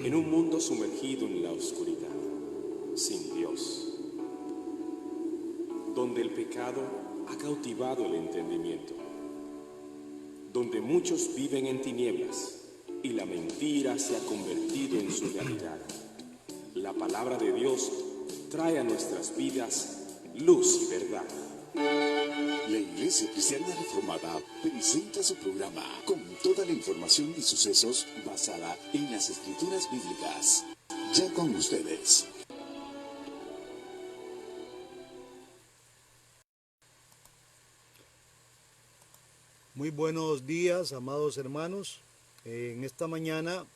En un mundo sumergido en la oscuridad, sin Dios, donde el pecado ha cautivado el entendimiento, donde muchos viven en tinieblas y la mentira se ha convertido en su realidad, la palabra de Dios trae a nuestras vidas luz y verdad. La Iglesia Cristiana Reformada presenta su programa con toda la información y sucesos basada en las Escrituras Bíblicas. Ya con ustedes. Muy buenos días, amados hermanos. En esta mañana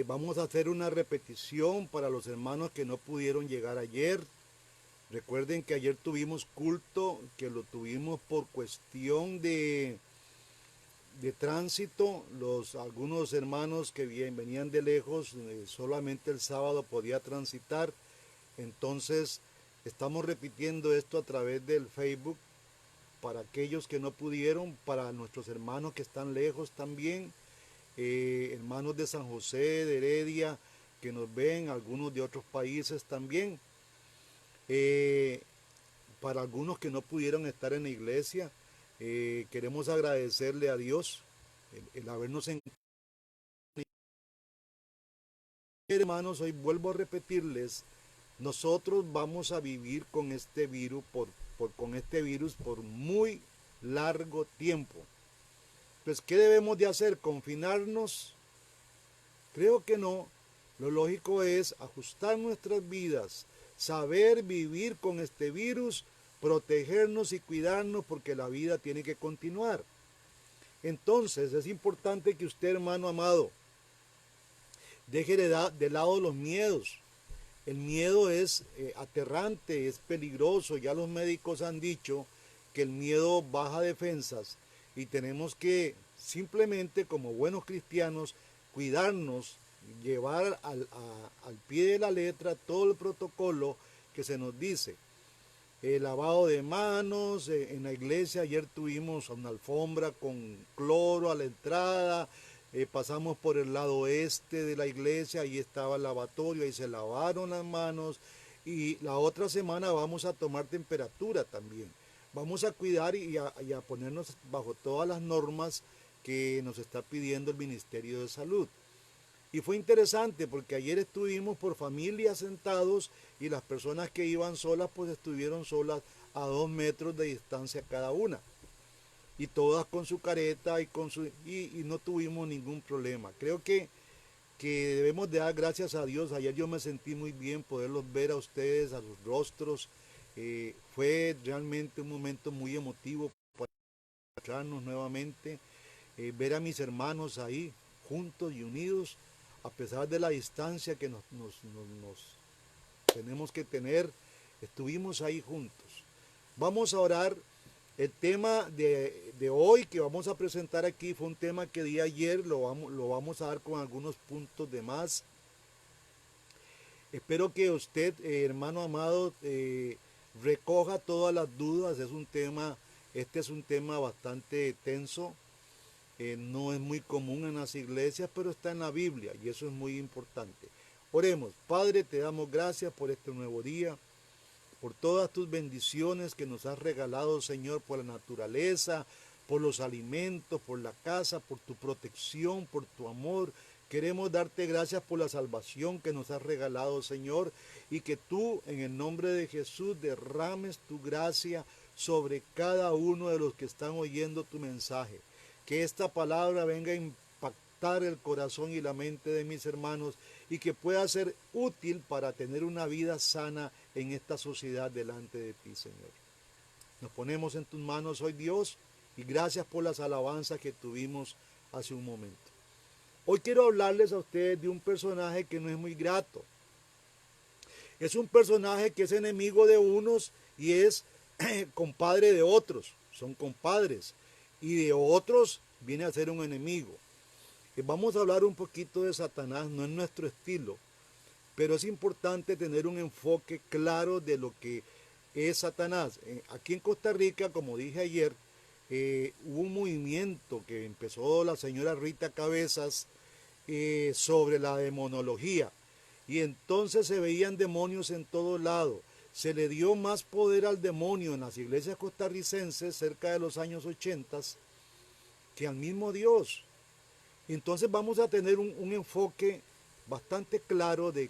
vamos a hacer una repetición para los hermanos que no pudieron llegar ayer. Recuerden que ayer tuvimos culto, que lo tuvimos por cuestión de tránsito. Algunos hermanos que venían de lejos, solamente el sábado podía transitar. Entonces estamos repitiendo esto a través del Facebook para aquellos que no pudieron, para nuestros hermanos que están lejos también, hermanos de San José, de Heredia, que nos ven, algunos de otros países también. Para algunos que no pudieron estar en la iglesia, queremos agradecerle a Dios el habernos encontrado. Hermanos, hoy vuelvo a repetirles, nosotros vamos a vivir con este virus por muy largo tiempo. Pues, ¿qué debemos de hacer? ¿Confinarnos? Creo que no. Lo lógico es ajustar nuestras vidas, saber vivir con este virus, protegernos y cuidarnos porque la vida tiene que continuar. Entonces es importante que usted, hermano amado, deje de lado los miedos. El miedo es aterrante, es peligroso. Ya los médicos han dicho que el miedo baja defensas y tenemos que simplemente como buenos cristianos cuidarnos, llevar al pie de la letra todo el protocolo que se nos dice. El lavado de manos, en la iglesia ayer tuvimos una alfombra con cloro a la entrada. Pasamos por el lado este de la iglesia, ahí estaba el lavatorio, ahí se lavaron las manos. Y la otra semana vamos a tomar temperatura también. Vamos a cuidar y a ponernos bajo todas las normas que nos está pidiendo el Ministerio de Salud. Y fue interesante porque ayer estuvimos por familias sentados y las personas que iban solas pues estuvieron solas a 2 metros de distancia cada una. Y todas con su careta y no tuvimos ningún problema. Creo que debemos de dar gracias a Dios. Ayer yo me sentí muy bien poderlos ver a ustedes, a sus rostros. Fue realmente un momento muy emotivo para encontrarnos nuevamente, ver a mis hermanos ahí juntos y unidos a pesar de la distancia que nos tenemos que tener. Estuvimos ahí juntos. Vamos a orar. El tema de hoy que vamos a presentar aquí fue un tema que di ayer, lo vamos a dar con algunos puntos de más. Espero que usted, hermano amado, recoja todas las dudas. Este es un tema bastante tenso, no es muy común en las iglesias, pero está en la Biblia y eso es muy importante. Oremos. Padre, te damos gracias por este nuevo día, por todas tus bendiciones que nos has regalado, Señor, por la naturaleza, por los alimentos, por la casa, por tu protección, por tu amor. Queremos darte gracias por la salvación que nos has regalado, Señor, y que tú, en el nombre de Jesús, derrames tu gracia sobre cada uno de los que están oyendo tu mensaje. Que esta palabra venga a impactar el corazón y la mente de mis hermanos y que pueda ser útil para tener una vida sana en esta sociedad delante de ti, Señor. Nos ponemos en tus manos hoy, Dios, y gracias por las alabanzas que tuvimos hace un momento. Hoy quiero hablarles a ustedes de un personaje que no es muy grato. Es un personaje que es enemigo de unos y es compadre de otros. Son compadres. Y de otros viene a ser un enemigo. Vamos a hablar un poquito de Satanás, no es nuestro estilo, pero es importante tener un enfoque claro de lo que es Satanás. Aquí en Costa Rica, como dije ayer, hubo un movimiento que empezó la señora Rita Cabezas sobre la demonología. Y entonces se veían demonios en todo lado. Se le dio más poder al demonio en las iglesias costarricenses cerca de los años 80 que al mismo Dios. Entonces vamos a tener un enfoque bastante claro de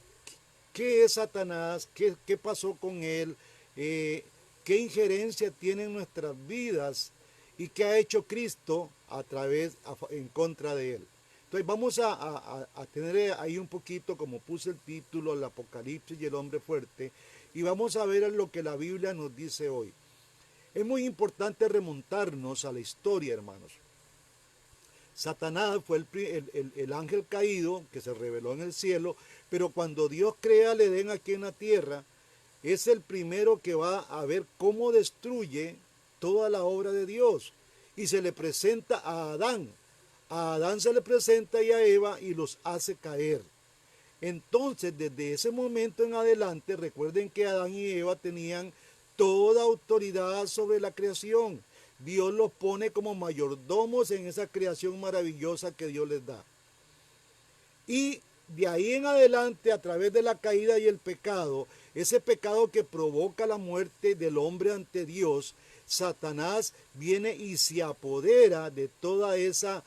qué es Satanás, qué pasó con él, qué injerencia tiene en nuestras vidas y qué ha hecho Cristo en contra de él. Entonces vamos a tener ahí un poquito, como puse el título, el Apocalipsis y el hombre fuerte, y vamos a ver lo que la Biblia nos dice hoy. Es muy importante remontarnos a la historia, hermanos. Satanás fue el ángel caído que se reveló en el cielo, pero cuando Dios crea el Edén aquí en la tierra, es el primero que va a ver cómo destruye toda la obra de Dios. Y se le presenta a Adán. A Adán se le presenta y a Eva y los hace caer. Entonces, desde ese momento en adelante, recuerden que Adán y Eva tenían toda autoridad sobre la creación. Dios los pone como mayordomos en esa creación maravillosa que Dios les da. Y de ahí en adelante, a través de la caída y el pecado, ese pecado que provoca la muerte del hombre ante Dios, Satanás viene y se apodera de toda esa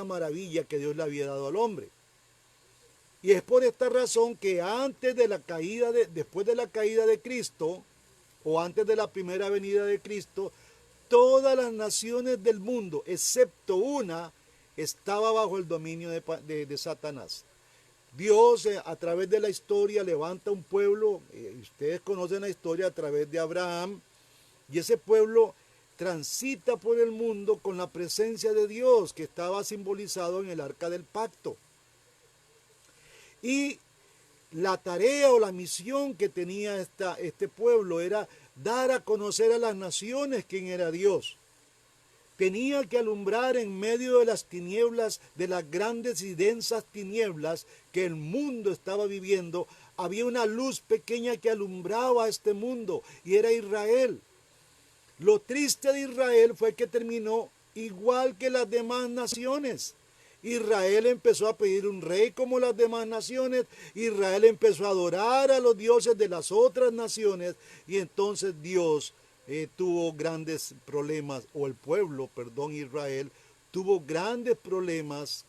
maravilla que Dios le había dado al hombre. Y es por esta razón que después de la caída de Cristo, o antes de la primera venida de Cristo, todas las naciones del mundo, excepto una, estaba bajo el dominio de Satanás. Dios a través de la historia levanta un pueblo, ustedes conocen la historia a través de Abraham, y ese pueblo transita por el mundo con la presencia de Dios que estaba simbolizado en el arca del pacto. Y la tarea o la misión que tenía este pueblo era dar a conocer a las naciones quién era Dios. Tenía que alumbrar en medio de las tinieblas, de las grandes y densas tinieblas que el mundo estaba viviendo. Había una luz pequeña que alumbraba a este mundo y era Israel. Lo triste de Israel fue que terminó igual que las demás naciones. Israel empezó a pedir un rey como las demás naciones. Israel empezó a adorar a los dioses de las otras naciones. Y entonces Dios tuvo grandes problemas, o el pueblo, Israel, tuvo grandes problemas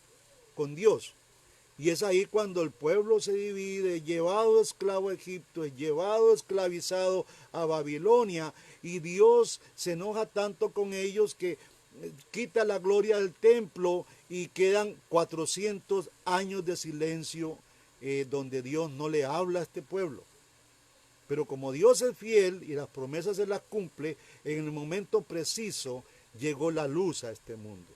con Dios. Y es ahí cuando el pueblo se divide, llevado esclavo a Egipto, es llevado esclavizado a Babilonia, y Dios se enoja tanto con ellos que quita la gloria del templo y quedan 400 años de silencio donde Dios no le habla a este pueblo. Pero como Dios es fiel y las promesas se las cumple, en el momento preciso llegó la luz a este mundo.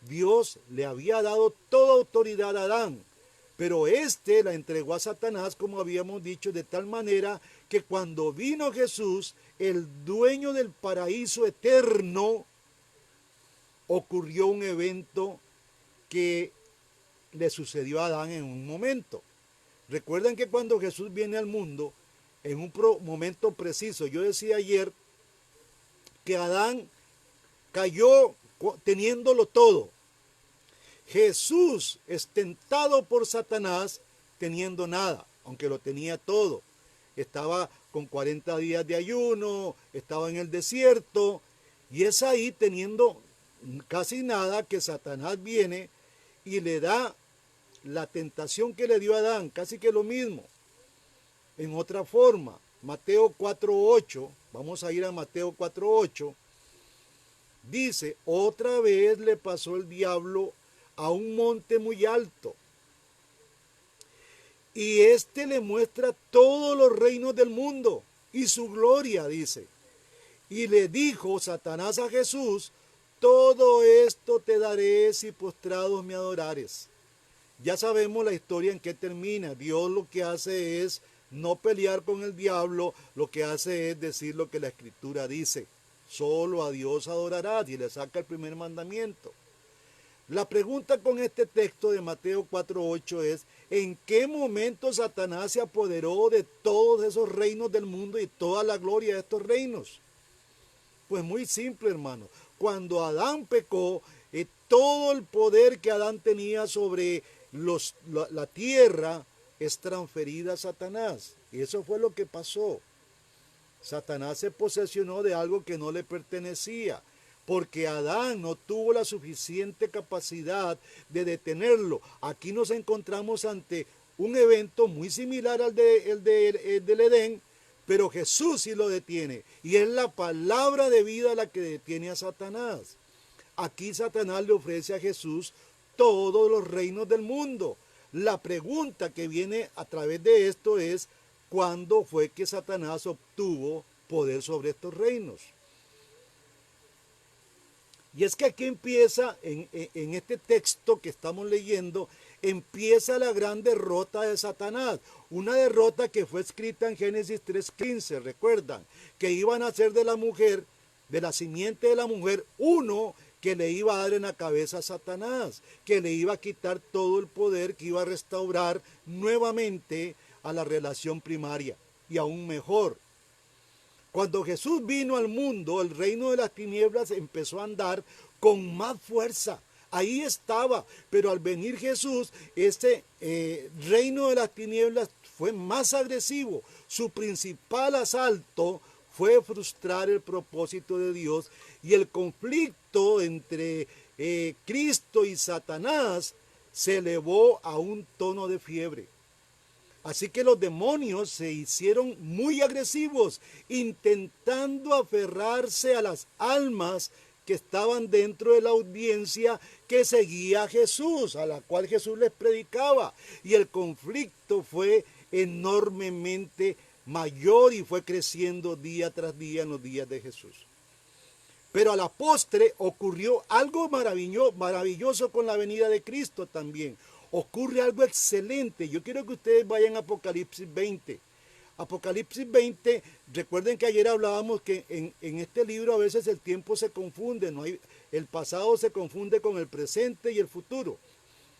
Dios le había dado toda autoridad a Adán, pero éste la entregó a Satanás, como habíamos dicho, de tal manera que cuando vino Jesús, el dueño del paraíso eterno, ocurrió un evento que le sucedió a Adán en un momento. Recuerden que cuando Jesús viene al mundo, en un momento preciso, yo decía ayer que Adán cayó teniéndolo todo. Jesús es tentado por Satanás teniendo nada, aunque lo tenía todo. Estaba con 40 días de ayuno, estaba en el desierto, y es ahí teniendo casi nada que Satanás viene y le da la tentación que le dio a Adán, casi que lo mismo, en otra forma. Mateo 4:8, vamos a ir a Mateo 4:8, dice, otra vez le pasó el diablo a un monte muy alto, y éste le muestra todos los reinos del mundo y su gloria, dice. Y le dijo Satanás a Jesús, todo esto te daré si postrados me adorares. Ya sabemos la historia en que termina. Dios lo que hace es no pelear con el diablo, lo que hace es decir lo que la Escritura dice. Solo a Dios adorarás, y le saca el primer mandamiento. La pregunta con este texto de Mateo 4:8 es, ¿en qué momento Satanás se apoderó de todos esos reinos del mundo y toda la gloria de estos reinos? Pues muy simple, hermano. Cuando Adán pecó, todo el poder que Adán tenía sobre la tierra es transferida a Satanás. Y eso fue lo que pasó. Satanás se posesionó de algo que no le pertenecía, porque Adán no tuvo la suficiente capacidad de detenerlo. Aquí nos encontramos ante un evento muy similar al del Edén, pero Jesús sí lo detiene. Y es la palabra de vida la que detiene a Satanás. Aquí Satanás le ofrece a Jesús todos los reinos del mundo. La pregunta que viene a través de esto es, ¿cuándo fue que Satanás obtuvo poder sobre estos reinos? Y es que aquí empieza, en este texto que estamos leyendo, empieza la gran derrota de Satanás. Una derrota que fue escrita en Génesis 3:15, recuerdan, que iban a hacer de la mujer, de la simiente de la mujer, uno que le iba a dar en la cabeza a Satanás, que le iba a quitar todo el poder, que iba a restaurar nuevamente a la relación primaria, y aún mejor. Cuando Jesús vino al mundo, el reino de las tinieblas empezó a andar con más fuerza. Ahí estaba, pero al venir Jesús, este reino de las tinieblas fue más agresivo. Su principal asalto fue frustrar el propósito de Dios, y el conflicto entre Cristo y Satanás se elevó a un tono de fiebre. Así que los demonios se hicieron muy agresivos, intentando aferrarse a las almas que estaban dentro de la audiencia que seguía a Jesús, a la cual Jesús les predicaba. Y el conflicto fue enormemente mayor y fue creciendo día tras día en los días de Jesús. Pero a la postre ocurrió algo maravilloso con la venida de Cristo también. Ocurre algo excelente. Yo quiero que ustedes vayan a Apocalipsis 20. Apocalipsis 20, recuerden que ayer hablábamos que en este libro a veces el tiempo se confunde, el pasado se confunde con el presente y el futuro.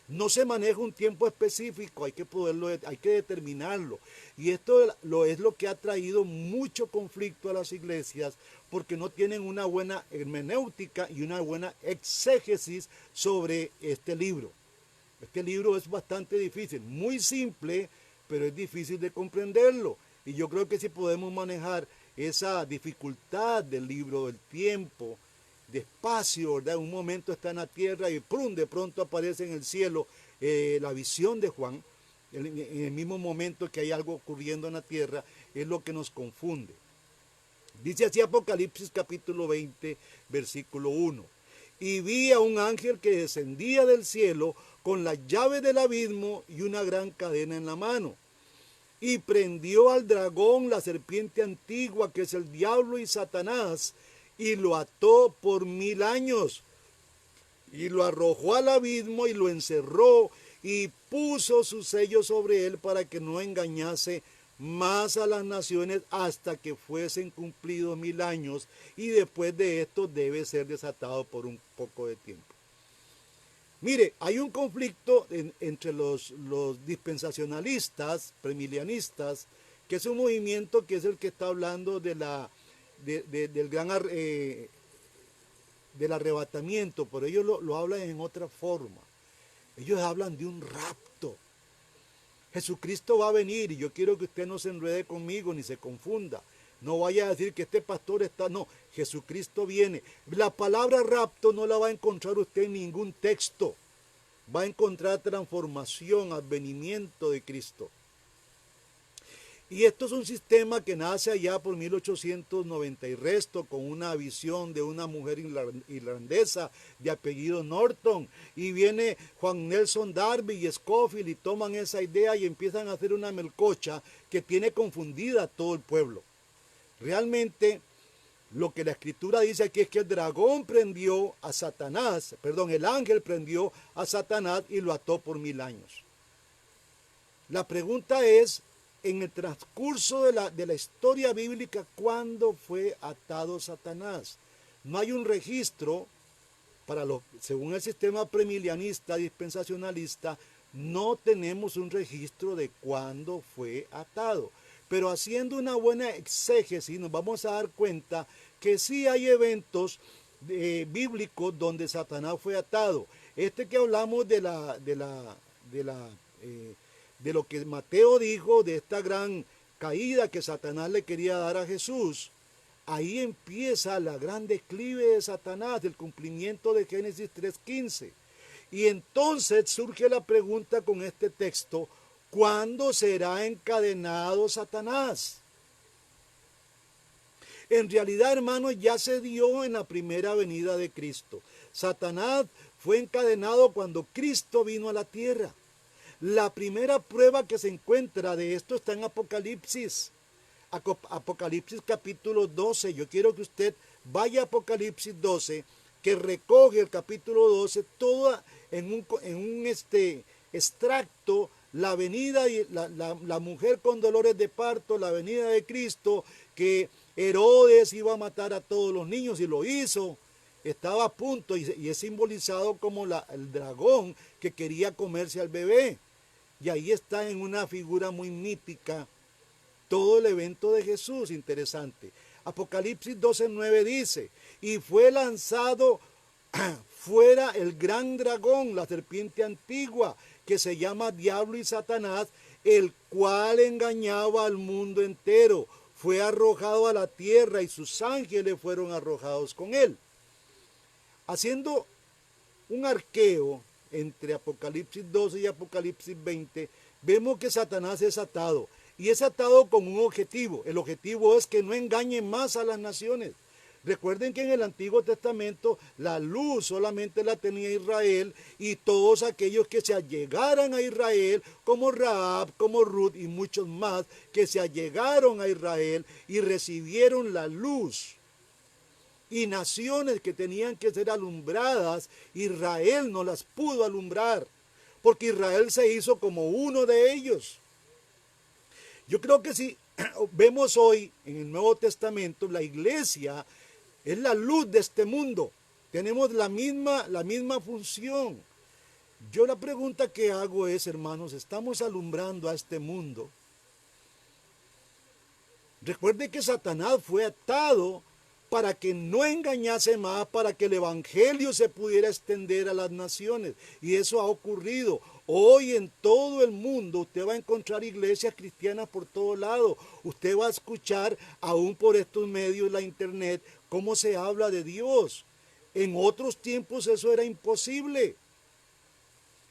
No se maneja un tiempo específico, hay que determinarlo. Y esto es lo que ha traído mucho conflicto a las iglesias, porque no tienen una buena hermenéutica y una buena exégesis sobre este libro. Este libro es bastante difícil, muy simple, pero es difícil de comprenderlo. Y yo creo que si podemos manejar esa dificultad del libro, del tiempo, despacio, ¿verdad? Un momento está en la tierra y ¡prum!, de pronto aparece en el cielo la visión de Juan. En el mismo momento que hay algo ocurriendo en la tierra, es lo que nos confunde. Dice así Apocalipsis capítulo 20, versículo 1. Y vi a un ángel que descendía del cielo con la llave del abismo y una gran cadena en la mano. Y prendió al dragón, la serpiente antigua, que es el diablo y Satanás, y lo ató por 1000 años. Y lo arrojó al abismo y lo encerró y puso su sello sobre él para que no engañase más a las naciones hasta que fuesen cumplidos 1000 años. Y después de esto debe ser desatado por un poco de tiempo. Mire, hay un conflicto entre los dispensacionalistas, premilianistas, que es un movimiento que es el que está hablando del arrebatamiento, pero ellos lo hablan en otra forma. Ellos hablan de un rapto. Jesucristo va a venir y yo quiero que usted no se enrede conmigo ni se confunda. No vaya a decir que este pastor está... No, Jesucristo viene. La palabra rapto no la va a encontrar usted en ningún texto. Va a encontrar transformación, advenimiento de Cristo. Y esto es un sistema que nace allá por 1890 y resto, con una visión de una mujer irlandesa de apellido Norton. Y viene Juan Nelson Darby y Scofield y toman esa idea y empiezan a hacer una melcocha que tiene confundida a todo el pueblo. Realmente lo que la escritura dice aquí es que el dragón prendió a Satanás, el ángel prendió a Satanás y lo ató por 1000 años. La pregunta es, en el transcurso de la historia bíblica, ¿cuándo fue atado Satanás? No hay un registro, según el sistema premilianista, dispensacionalista, no tenemos un registro de cuándo fue atado. Pero haciendo una buena exégesis nos vamos a dar cuenta que sí hay eventos bíblicos donde Satanás fue atado. Este que hablamos de de lo que Mateo dijo, de esta gran caída que Satanás le quería dar a Jesús, ahí empieza la gran declive de Satanás, el cumplimiento de Génesis 3:15. Y entonces surge la pregunta con este texto: ¿cuándo será encadenado Satanás? En realidad, hermanos, ya se dio en la primera venida de Cristo. Satanás fue encadenado cuando Cristo vino a la tierra. La primera prueba que se encuentra de esto está en Apocalipsis. Apocalipsis capítulo 12. Yo quiero que usted vaya a Apocalipsis 12, que recoge el capítulo 12, toda en un extracto, la venida y la mujer con dolores de parto, la venida de Cristo, que Herodes iba a matar a todos los niños y lo hizo. Estaba a punto y es simbolizado como el dragón que quería comerse al bebé. Y ahí está en una figura muy mítica todo el evento de Jesús, interesante. Apocalipsis 12:9 dice: y fue lanzado fuera el gran dragón, la serpiente antigua, que se llama Diablo y Satanás, el cual engañaba al mundo entero. Fue arrojado a la tierra y sus ángeles fueron arrojados con él. Haciendo un arqueo entre Apocalipsis 12 y Apocalipsis 20, vemos que Satanás es atado. Y es atado con un objetivo. El objetivo es que no engañe más a las naciones. Recuerden que en el Antiguo Testamento la luz solamente la tenía Israel, y todos aquellos que se allegaran a Israel, como Rahab, como Ruth y muchos más, que se allegaron a Israel y recibieron la luz. Y naciones que tenían que ser alumbradas, Israel no las pudo alumbrar, porque Israel se hizo como uno de ellos. Yo creo que si vemos hoy en el Nuevo Testamento, la iglesia es la luz de este mundo. Tenemos la misma función. Yo la pregunta que hago es, hermanos, ¿estamos alumbrando a este mundo? Recuerde que Satanás fue atado para que no engañase más, para que el evangelio se pudiera extender a las naciones. Y eso ha ocurrido. Hoy en todo el mundo usted va a encontrar iglesias cristianas por todo lado. Usted va a escuchar, aún por estos medios, la internet, cómo se habla de Dios. En otros tiempos eso era imposible.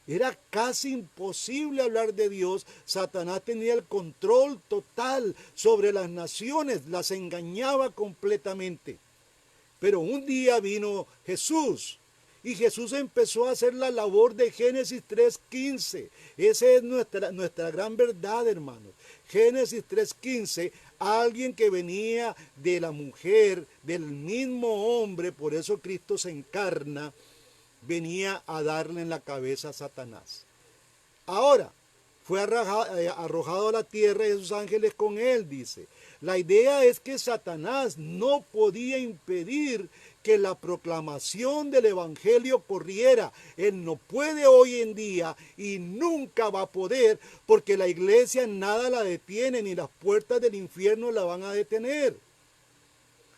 Era casi imposible hablar de Dios. Satanás tenía el control total sobre las naciones, las engañaba completamente. Pero un día vino Jesús, y Jesús empezó a hacer la labor de Génesis 3:15. Esa es nuestra gran verdad, hermanos. Génesis 3:15, alguien que venía de la mujer, del mismo hombre, por eso Cristo se encarna, venía a darle en la cabeza a Satanás. Ahora, fue arrojado a la tierra y sus ángeles con él, dice. La idea es que Satanás no podía impedir que la proclamación del evangelio corriera. Él no puede hoy en día y nunca va a poder, porque la iglesia nada la detiene, ni las puertas del infierno la van a detener.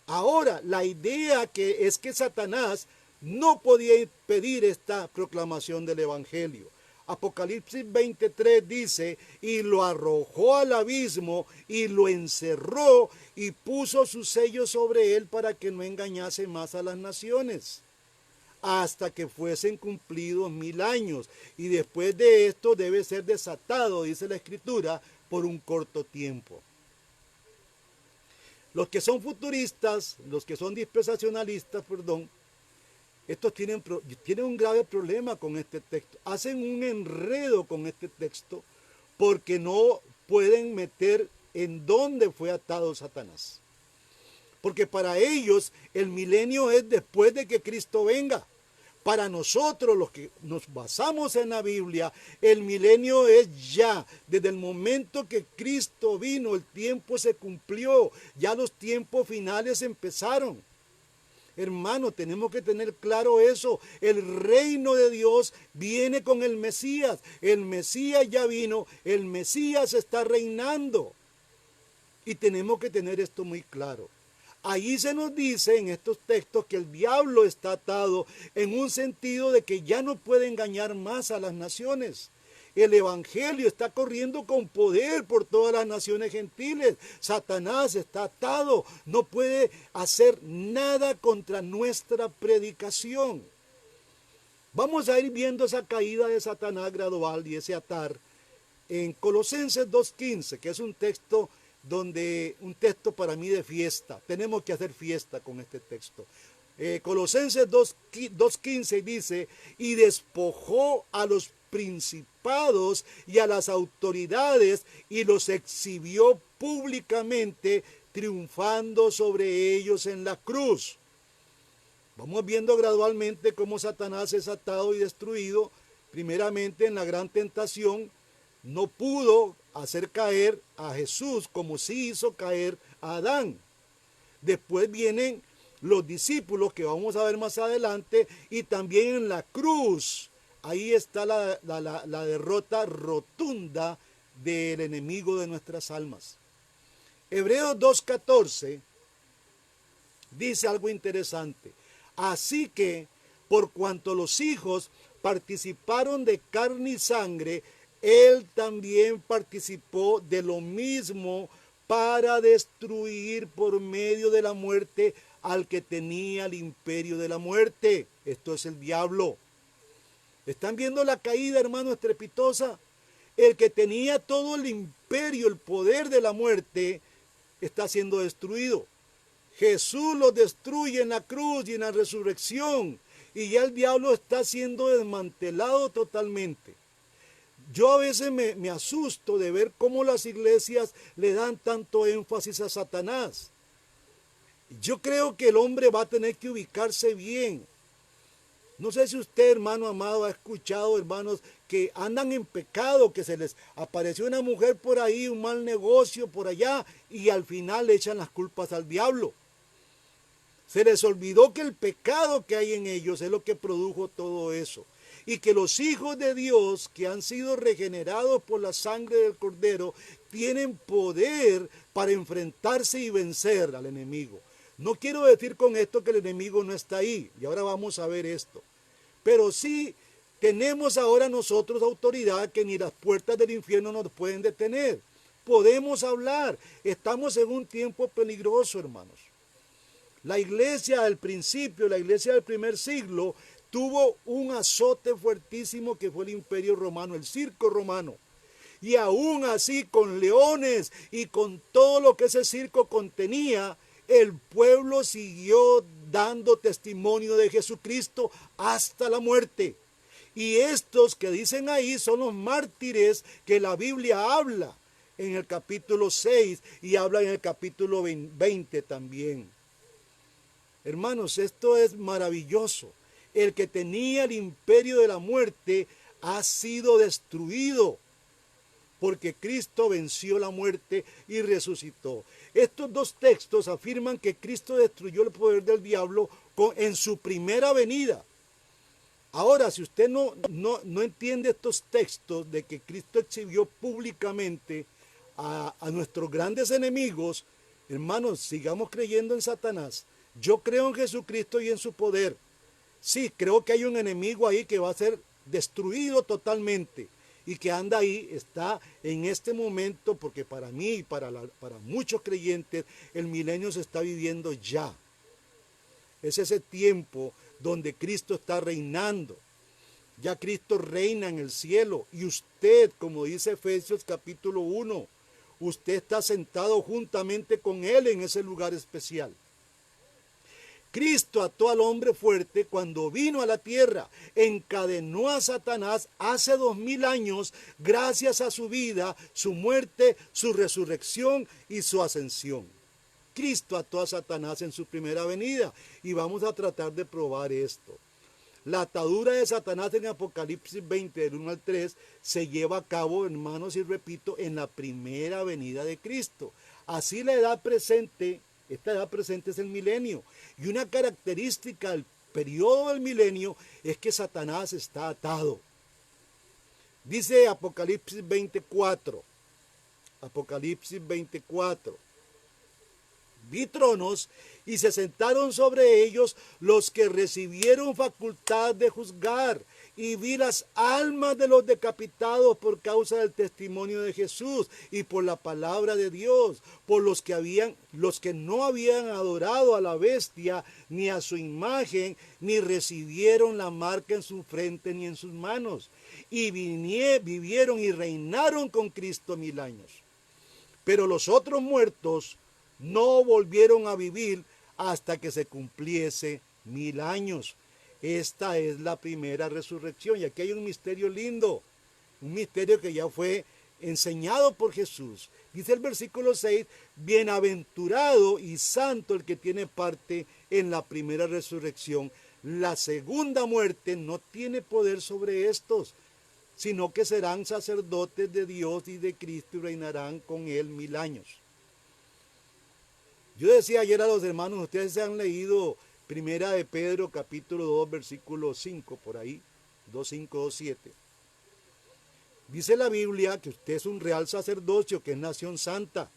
Ahora, la idea es que Satanás no podía impedir esta proclamación del evangelio. Apocalipsis 23 dice: y lo arrojó al abismo y lo encerró y puso su sello sobre él para que no engañase más a las naciones, hasta que fuesen cumplidos 1000 años. Y después de esto debe ser desatado, dice la Escritura, por un corto tiempo. Los que son futuristas, los que son dispensacionalistas, estos tienen un grave problema con este texto. Hacen un enredo con este texto porque no pueden meter en dónde fue atado Satanás. Porque para ellos el milenio es después de que Cristo venga. Para nosotros, los que nos basamos en la Biblia, el milenio es ya. Desde el momento que Cristo vino, el tiempo se cumplió. Ya los tiempos finales empezaron. Hermano, tenemos que tener claro eso. El reino de Dios viene con el Mesías. El Mesías ya vino. El Mesías está reinando. Y tenemos que tener esto muy claro. Ahí se nos dice en estos textos que el diablo está atado en un sentido de que ya no puede engañar más a las naciones. El evangelio está corriendo con poder por todas las naciones gentiles. Satanás está atado, no puede hacer nada contra nuestra predicación. Vamos a ir viendo esa caída de Satanás gradual y ese atar en Colosenses 2:15, que es un texto para mí de fiesta. Tenemos que hacer fiesta con este texto. Colosenses 2:15 dice, y despojó a los principados y a las autoridades y los exhibió públicamente, triunfando sobre ellos en la cruz. Vamos viendo gradualmente cómo Satanás es atado y destruido. Primeramente en la gran tentación no pudo hacer caer a Jesús como sí hizo caer a Adán. Después vienen los discípulos que vamos a ver más adelante y también en la cruz. Ahí está la derrota rotunda del enemigo de nuestras almas. Hebreos 2:14 dice algo interesante. Así que, por cuanto los hijos participaron de carne y sangre, él también participó de lo mismo para destruir por medio de la muerte al que tenía el imperio de la muerte. Esto es el diablo. ¿Están viendo la caída, hermano, estrepitosa? El que tenía todo el imperio, el poder de la muerte, está siendo destruido. Jesús lo destruye en la cruz y en la resurrección. Y ya el diablo está siendo desmantelado totalmente. Yo a veces me asusto de ver cómo las iglesias le dan tanto énfasis a Satanás. Yo creo que el hombre va a tener que ubicarse bien. No sé si usted, hermano amado, ha escuchado hermanos que andan en pecado, que se les apareció una mujer por ahí, un mal negocio por allá, y al final le echan las culpas al diablo. Se les olvidó que el pecado que hay en ellos es lo que produjo todo eso. Y que los hijos de Dios que han sido regenerados por la sangre del Cordero tienen poder para enfrentarse y vencer al enemigo. No quiero decir con esto que el enemigo no está ahí, y ahora vamos a ver esto. Pero sí tenemos ahora nosotros autoridad que ni las puertas del infierno nos pueden detener. Podemos hablar, estamos en un tiempo peligroso, hermanos. La iglesia al principio, la iglesia del primer siglo, tuvo un azote fuertísimo que fue el imperio romano, el circo romano. Y aún así, con leones y con todo lo que ese circo contenía, el pueblo siguió dando testimonio de Jesucristo hasta la muerte. Y estos que dicen ahí son los mártires que la Biblia habla en el capítulo 6 y habla en el capítulo 20 también. Hermanos, esto es maravilloso. El que tenía el imperio de la muerte ha sido destruido, porque Cristo venció la muerte y resucitó. Estos dos textos afirman que Cristo destruyó el poder del diablo en su primera venida. Ahora, si usted no entiende estos textos de que Cristo exhibió públicamente a nuestros grandes enemigos, hermanos, sigamos creyendo en Satanás. Yo creo en Jesucristo y en su poder. Sí, creo que hay un enemigo ahí que va a ser destruido totalmente y que anda ahí, está en este momento, porque para mí y para muchos creyentes el milenio se está viviendo ya. Es ese tiempo donde Cristo está reinando. Ya Cristo reina en el cielo y usted, como dice Efesios capítulo 1, usted está sentado juntamente con Él en ese lugar especial. Cristo ató al hombre fuerte cuando vino a la tierra, encadenó a Satanás hace 2000 años gracias a su vida, su muerte, su resurrección y su ascensión. Cristo ató a Satanás en su primera venida y vamos a tratar de probar esto. La atadura de Satanás en Apocalipsis 20, del 1 al 3, se lleva a cabo, hermanos, y repito, en la primera venida de Cristo. Así la edad presente, esta edad presente es el milenio. Y una característica del periodo del milenio es que Satanás está atado. Dice Apocalipsis 24. Apocalipsis 24. vi tronos y se sentaron sobre ellos los que recibieron facultad de juzgar. Y vi las almas de los decapitados por causa del testimonio de Jesús y por la palabra de Dios, por los que no habían adorado a la bestia ni a su imagen, ni recibieron la marca en su frente ni en sus manos. Y vivieron y reinaron con Cristo 1000 años. Pero los otros muertos no volvieron a vivir hasta que se cumpliese 1000 años. Esta es la primera resurrección. Y aquí hay un misterio lindo, un misterio que ya fue enseñado por Jesús. Dice el versículo 6, bienaventurado y santo el que tiene parte en la primera resurrección. La segunda muerte no tiene poder sobre estos, sino que serán sacerdotes de Dios y de Cristo y reinarán con él 1000 años. Yo decía ayer a los hermanos, ustedes se han leído Primera de Pedro, capítulo 2, versículo 5, por ahí, 2:5, 2:7. Dice la Biblia que usted es un real sacerdocio, que es nación santa.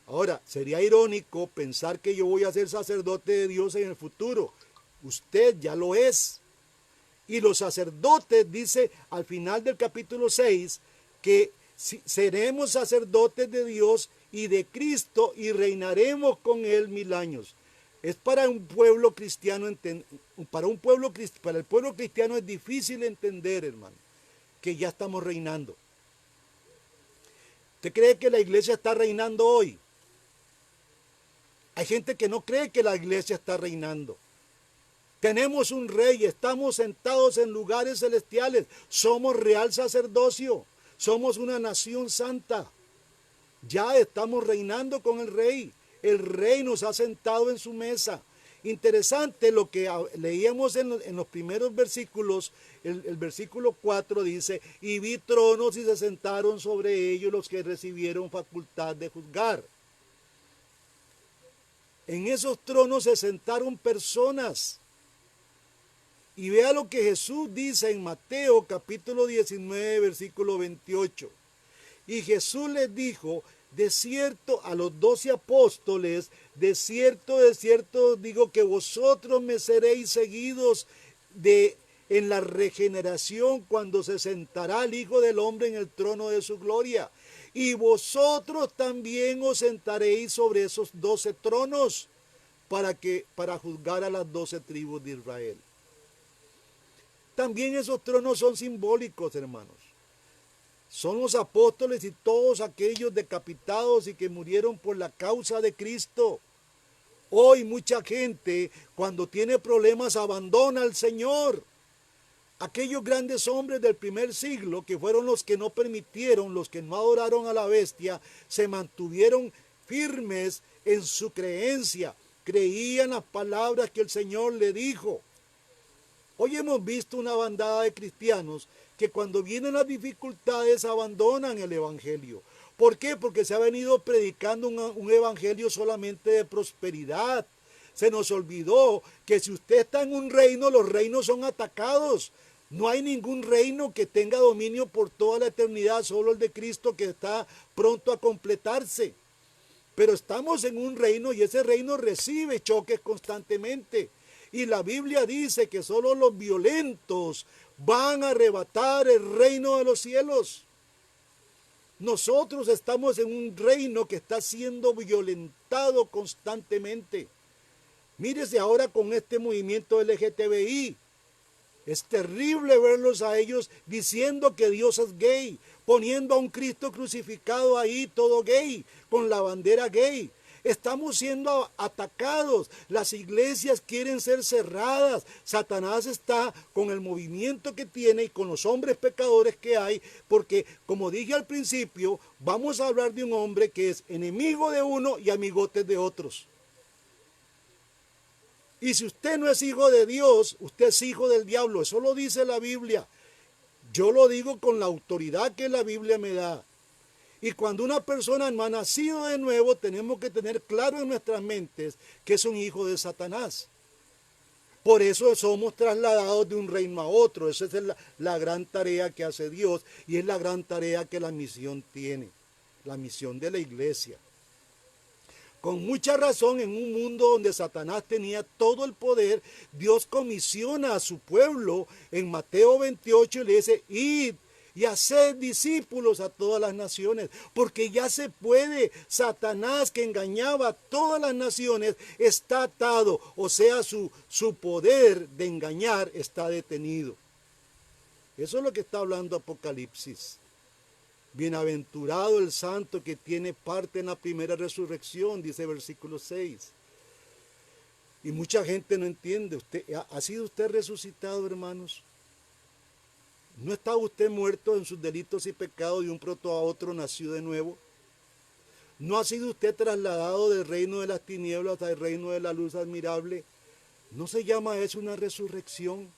Ahora, sería irónico pensar que yo voy a ser sacerdote de Dios en el futuro. Usted ya lo es. Y los sacerdotes, dice al final del capítulo 6, que seremos sacerdotes de Dios y de Cristo y reinaremos con él 1000 años. Es para un pueblo cristiano, para el pueblo cristiano es difícil entender, hermano, que ya estamos reinando. ¿Usted cree que la iglesia está reinando hoy? Hay gente que no cree que la iglesia está reinando. Tenemos un rey, estamos sentados en lugares celestiales, somos real sacerdocio, somos una nación santa. Ya estamos reinando con el rey. El rey nos ha sentado en su mesa. Interesante lo que leíamos en los primeros versículos. El versículo 4 dice, y vi tronos y se sentaron sobre ellos los que recibieron facultad de juzgar. En esos tronos se sentaron personas. Y vea lo que Jesús dice en Mateo capítulo 19, versículo 28. Y Jesús les dijo, de cierto, a los 12 apóstoles, de cierto digo que vosotros me seréis seguidos en la regeneración cuando se sentará el Hijo del Hombre en el trono de su gloria. Y vosotros también os sentaréis sobre esos 12 tronos para juzgar a las 12 tribus de Israel. También esos tronos son simbólicos, hermanos. Son los apóstoles y todos aquellos decapitados y que murieron por la causa de Cristo. Hoy mucha gente, cuando tiene problemas, abandona al Señor. Aquellos grandes hombres del primer siglo, que fueron los que no permitieron, los que no adoraron a la bestia, se mantuvieron firmes en su creencia. Creían las palabras que el Señor le dijo. Hoy hemos visto una bandada de cristianos que cuando vienen las dificultades abandonan el evangelio. ¿Por qué? Porque se ha venido predicando un evangelio solamente de prosperidad. Se nos olvidó que si usted está en un reino, los reinos son atacados. No hay ningún reino que tenga dominio por toda la eternidad, solo el de Cristo que está pronto a completarse. Pero estamos en un reino y ese reino recibe choques constantemente. Y la Biblia dice que solo los violentos van a arrebatar el reino de los cielos. Nosotros estamos en un reino que está siendo violentado constantemente. Mírese ahora con este movimiento LGTBI. Es terrible verlos a ellos diciendo que Dios es gay, poniendo a un Cristo crucificado ahí todo gay, con la bandera gay. Estamos siendo atacados, las iglesias quieren ser cerradas, Satanás está con el movimiento que tiene y con los hombres pecadores que hay, porque como dije al principio, vamos a hablar de un hombre que es enemigo de uno y amigote de otros. Y si usted no es hijo de Dios, usted es hijo del diablo, eso lo dice la Biblia. Yo lo digo con la autoridad que la Biblia me da. Y cuando una persona no ha nacido de nuevo, tenemos que tener claro en nuestras mentes que es un hijo de Satanás. Por eso somos trasladados de un reino a otro. Esa es la gran tarea que hace Dios y es la gran tarea que la misión tiene, la misión de la iglesia. Con mucha razón, en un mundo donde Satanás tenía todo el poder, Dios comisiona a su pueblo en Mateo 28 y le dice, id y haced discípulos a todas las naciones, porque ya se puede. Satanás, que engañaba a todas las naciones, está atado, o sea, su poder de engañar está detenido. Eso es lo que está hablando Apocalipsis. Bienaventurado el santo que tiene parte en la primera resurrección, dice versículo 6. Y mucha gente no entiende. ¿Ha sido usted resucitado, hermanos? ¿No está usted muerto en sus delitos y pecados, de un pronto a otro nació de nuevo? ¿No ha sido usted trasladado del reino de las tinieblas al reino de la luz admirable? ¿No se llama eso una resurrección?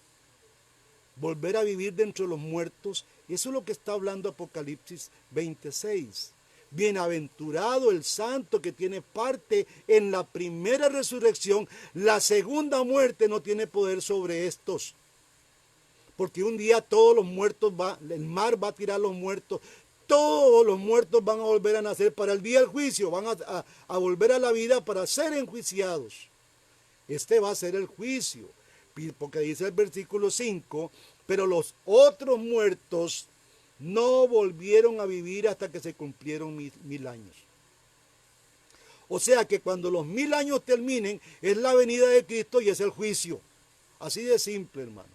Volver a vivir dentro de los muertos. Eso es lo que está hablando Apocalipsis 26. Bienaventurado el santo que tiene parte en la primera resurrección. La segunda muerte no tiene poder sobre estos. Porque un día todos los muertos, el mar va a tirar los muertos. Todos los muertos van a volver a nacer para el día del juicio. Van a volver a la vida para ser enjuiciados. Este va a ser el juicio. Porque dice el versículo 5, pero los otros muertos no volvieron a vivir hasta que se cumplieron 1000 años. O sea que cuando los 1000 años terminen, es la venida de Cristo y es el juicio. Así de simple, hermanos.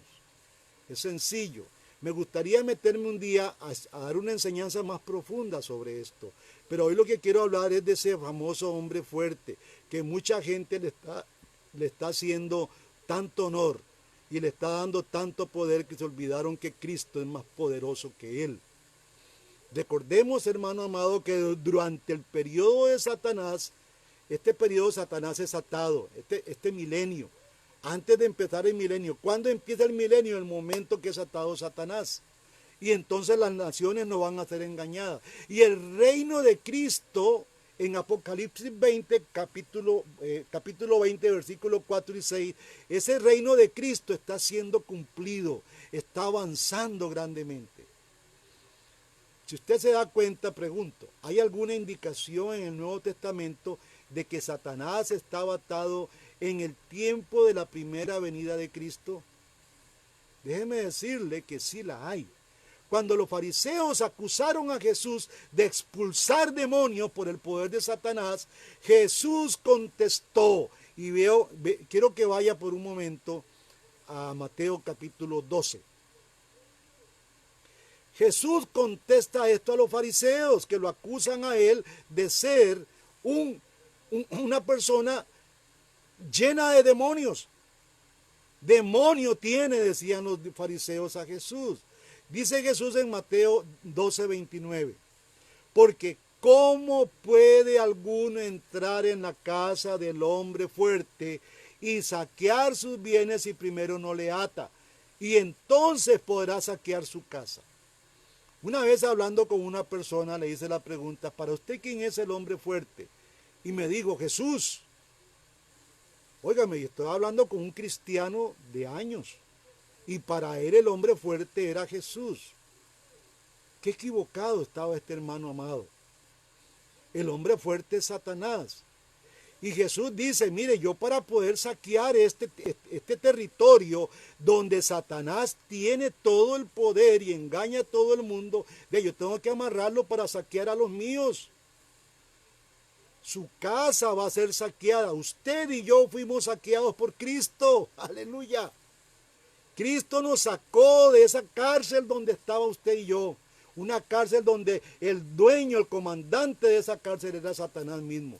Es sencillo. Me gustaría meterme un día a dar una enseñanza más profunda sobre esto. Pero hoy lo que quiero hablar es de ese famoso hombre fuerte, que mucha gente le está haciendo tanto honor y le está dando tanto poder que se olvidaron que Cristo es más poderoso que él. Recordemos, hermano amado, que durante el periodo de Satanás, este periodo de Satanás es atado, este milenio. Antes de empezar el milenio. ¿Cuándo empieza el milenio? El momento que es atado Satanás. Y entonces las naciones no van a ser engañadas. Y el reino de Cristo, en Apocalipsis 20, capítulo 20, versículos 4 y 6, ese reino de Cristo está siendo cumplido, está avanzando grandemente. Si usted se da cuenta, pregunto, ¿hay alguna indicación en el Nuevo Testamento de que Satanás estaba atado en el tiempo de la primera venida de Cristo? Déjeme decirle que sí la hay. Cuando los fariseos acusaron a Jesús de expulsar demonios por el poder de Satanás, Jesús contestó, y quiero que vaya por un momento a Mateo capítulo 12. Jesús contesta esto a los fariseos que lo acusan a él de ser una persona llena de demonios. Demonio tiene, decían los fariseos a Jesús. Dice Jesús en Mateo 12, 29, porque ¿cómo puede alguno entrar en la casa del hombre fuerte y saquear sus bienes si primero no le ata? Y entonces podrá saquear su casa. Una vez hablando con una persona le hice la pregunta, ¿para usted quién es el hombre fuerte? Y me dijo, Jesús. Óigame, yo estoy hablando con un cristiano de años. Y para él el hombre fuerte era Jesús. Qué equivocado estaba este hermano amado. El hombre fuerte es Satanás. Y Jesús dice, mire, yo para poder saquear este territorio donde Satanás tiene todo el poder y engaña a todo el mundo, yo tengo que amarrarlo para saquear a los míos. Su casa va a ser saqueada. Usted y yo fuimos saqueados por Cristo. Aleluya. Cristo nos sacó de esa cárcel donde estaba usted y yo. Una cárcel donde el dueño, el comandante de esa cárcel era Satanás mismo.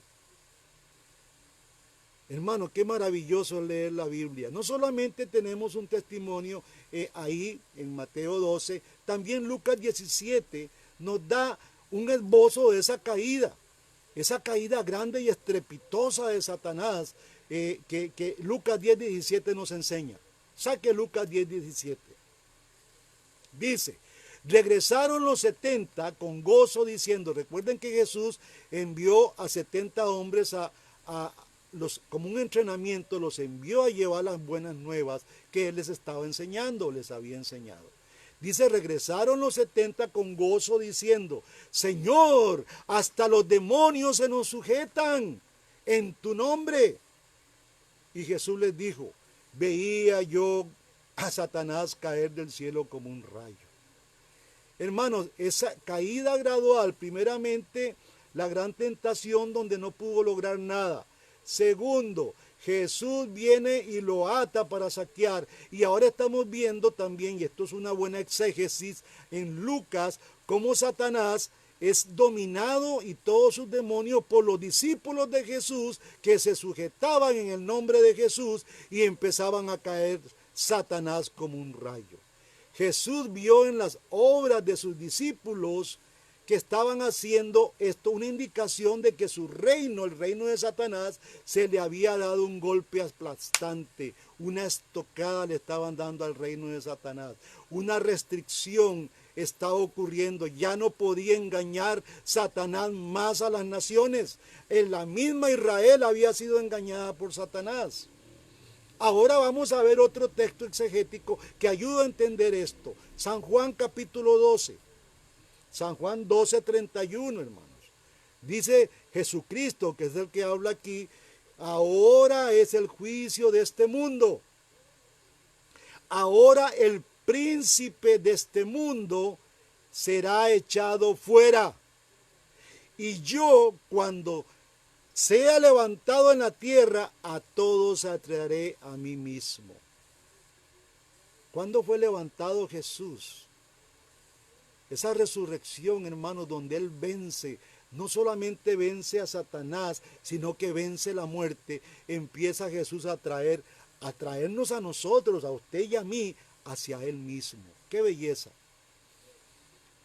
Hermano, qué maravilloso leer la Biblia. No solamente tenemos un testimonio ahí en Mateo 12, también Lucas 17 nos da un esbozo de esa caída grande y estrepitosa de Satanás que Lucas 10, 17 nos enseña. Saque Lucas 10, 17. Dice, regresaron los 70 con gozo diciendo, recuerden que Jesús envió a 70 hombres como un entrenamiento, los envió a llevar las buenas nuevas que él les estaba enseñando, les había enseñado. Dice, regresaron los 70 con gozo diciendo, Señor, hasta los demonios se nos sujetan en tu nombre. Y Jesús les dijo, veía yo a Satanás caer del cielo como un rayo. Hermanos, esa caída gradual, primeramente, la gran tentación donde no pudo lograr nada. Segundo, Jesús viene y lo ata para saquear. Y ahora estamos viendo también, y esto es una buena exégesis, en Lucas, cómo Satanás es dominado y todos sus demonios por los discípulos de Jesús que se sujetaban en el nombre de Jesús y empezaban a caer Satanás como un rayo. Jesús vio en las obras de sus discípulos que estaban haciendo esto una indicación de que su reino, el reino de Satanás, se le había dado un golpe aplastante, una estocada le estaban dando al reino de Satanás, una restricción estaba ocurriendo, ya no podía engañar Satanás más a las naciones. En la misma Israel había sido engañada por Satanás. Ahora vamos a ver otro texto exegético que ayuda a entender esto. San Juan capítulo 12. San Juan 12:31, hermanos. Dice Jesucristo, que es el que habla aquí, ahora es el juicio de este mundo. Ahora el príncipe de este mundo será echado fuera. Y yo, cuando sea levantado en la tierra, a todos atraeré a mí mismo. ¿Cuándo fue levantado Jesús? Esa resurrección, hermanos, donde Él vence, no solamente vence a Satanás, sino que vence la muerte, empieza Jesús a traernos a nosotros, a usted y a mí, hacia Él mismo. ¡Qué belleza!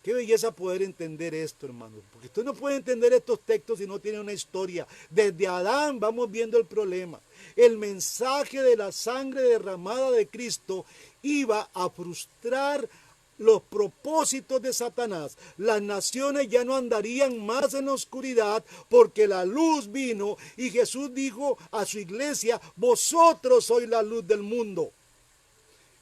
Qué belleza poder entender esto, hermanos, porque usted no puede entender estos textos si no tiene una historia. Desde Adán vamos viendo el problema. El mensaje de la sangre derramada de Cristo iba a frustrar los propósitos de Satanás. Las naciones ya no andarían más en la oscuridad porque la luz vino y Jesús dijo a su iglesia, vosotros sois la luz del mundo.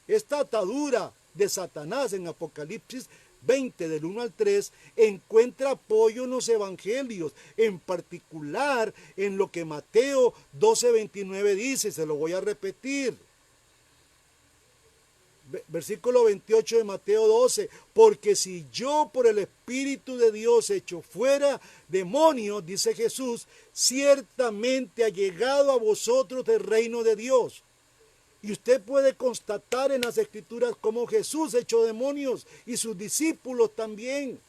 Esta atadura de Satanás en Apocalipsis 20 del 1 al 3 encuentra apoyo en los evangelios, en particular en lo que Mateo 12:29 dice, se lo voy a repetir. Versículo 28 de Mateo 12, porque si yo por el Espíritu de Dios echo fuera demonios, dice Jesús, ciertamente ha llegado a vosotros el reino de Dios. Y usted puede constatar en las Escrituras cómo Jesús echó demonios y sus discípulos también.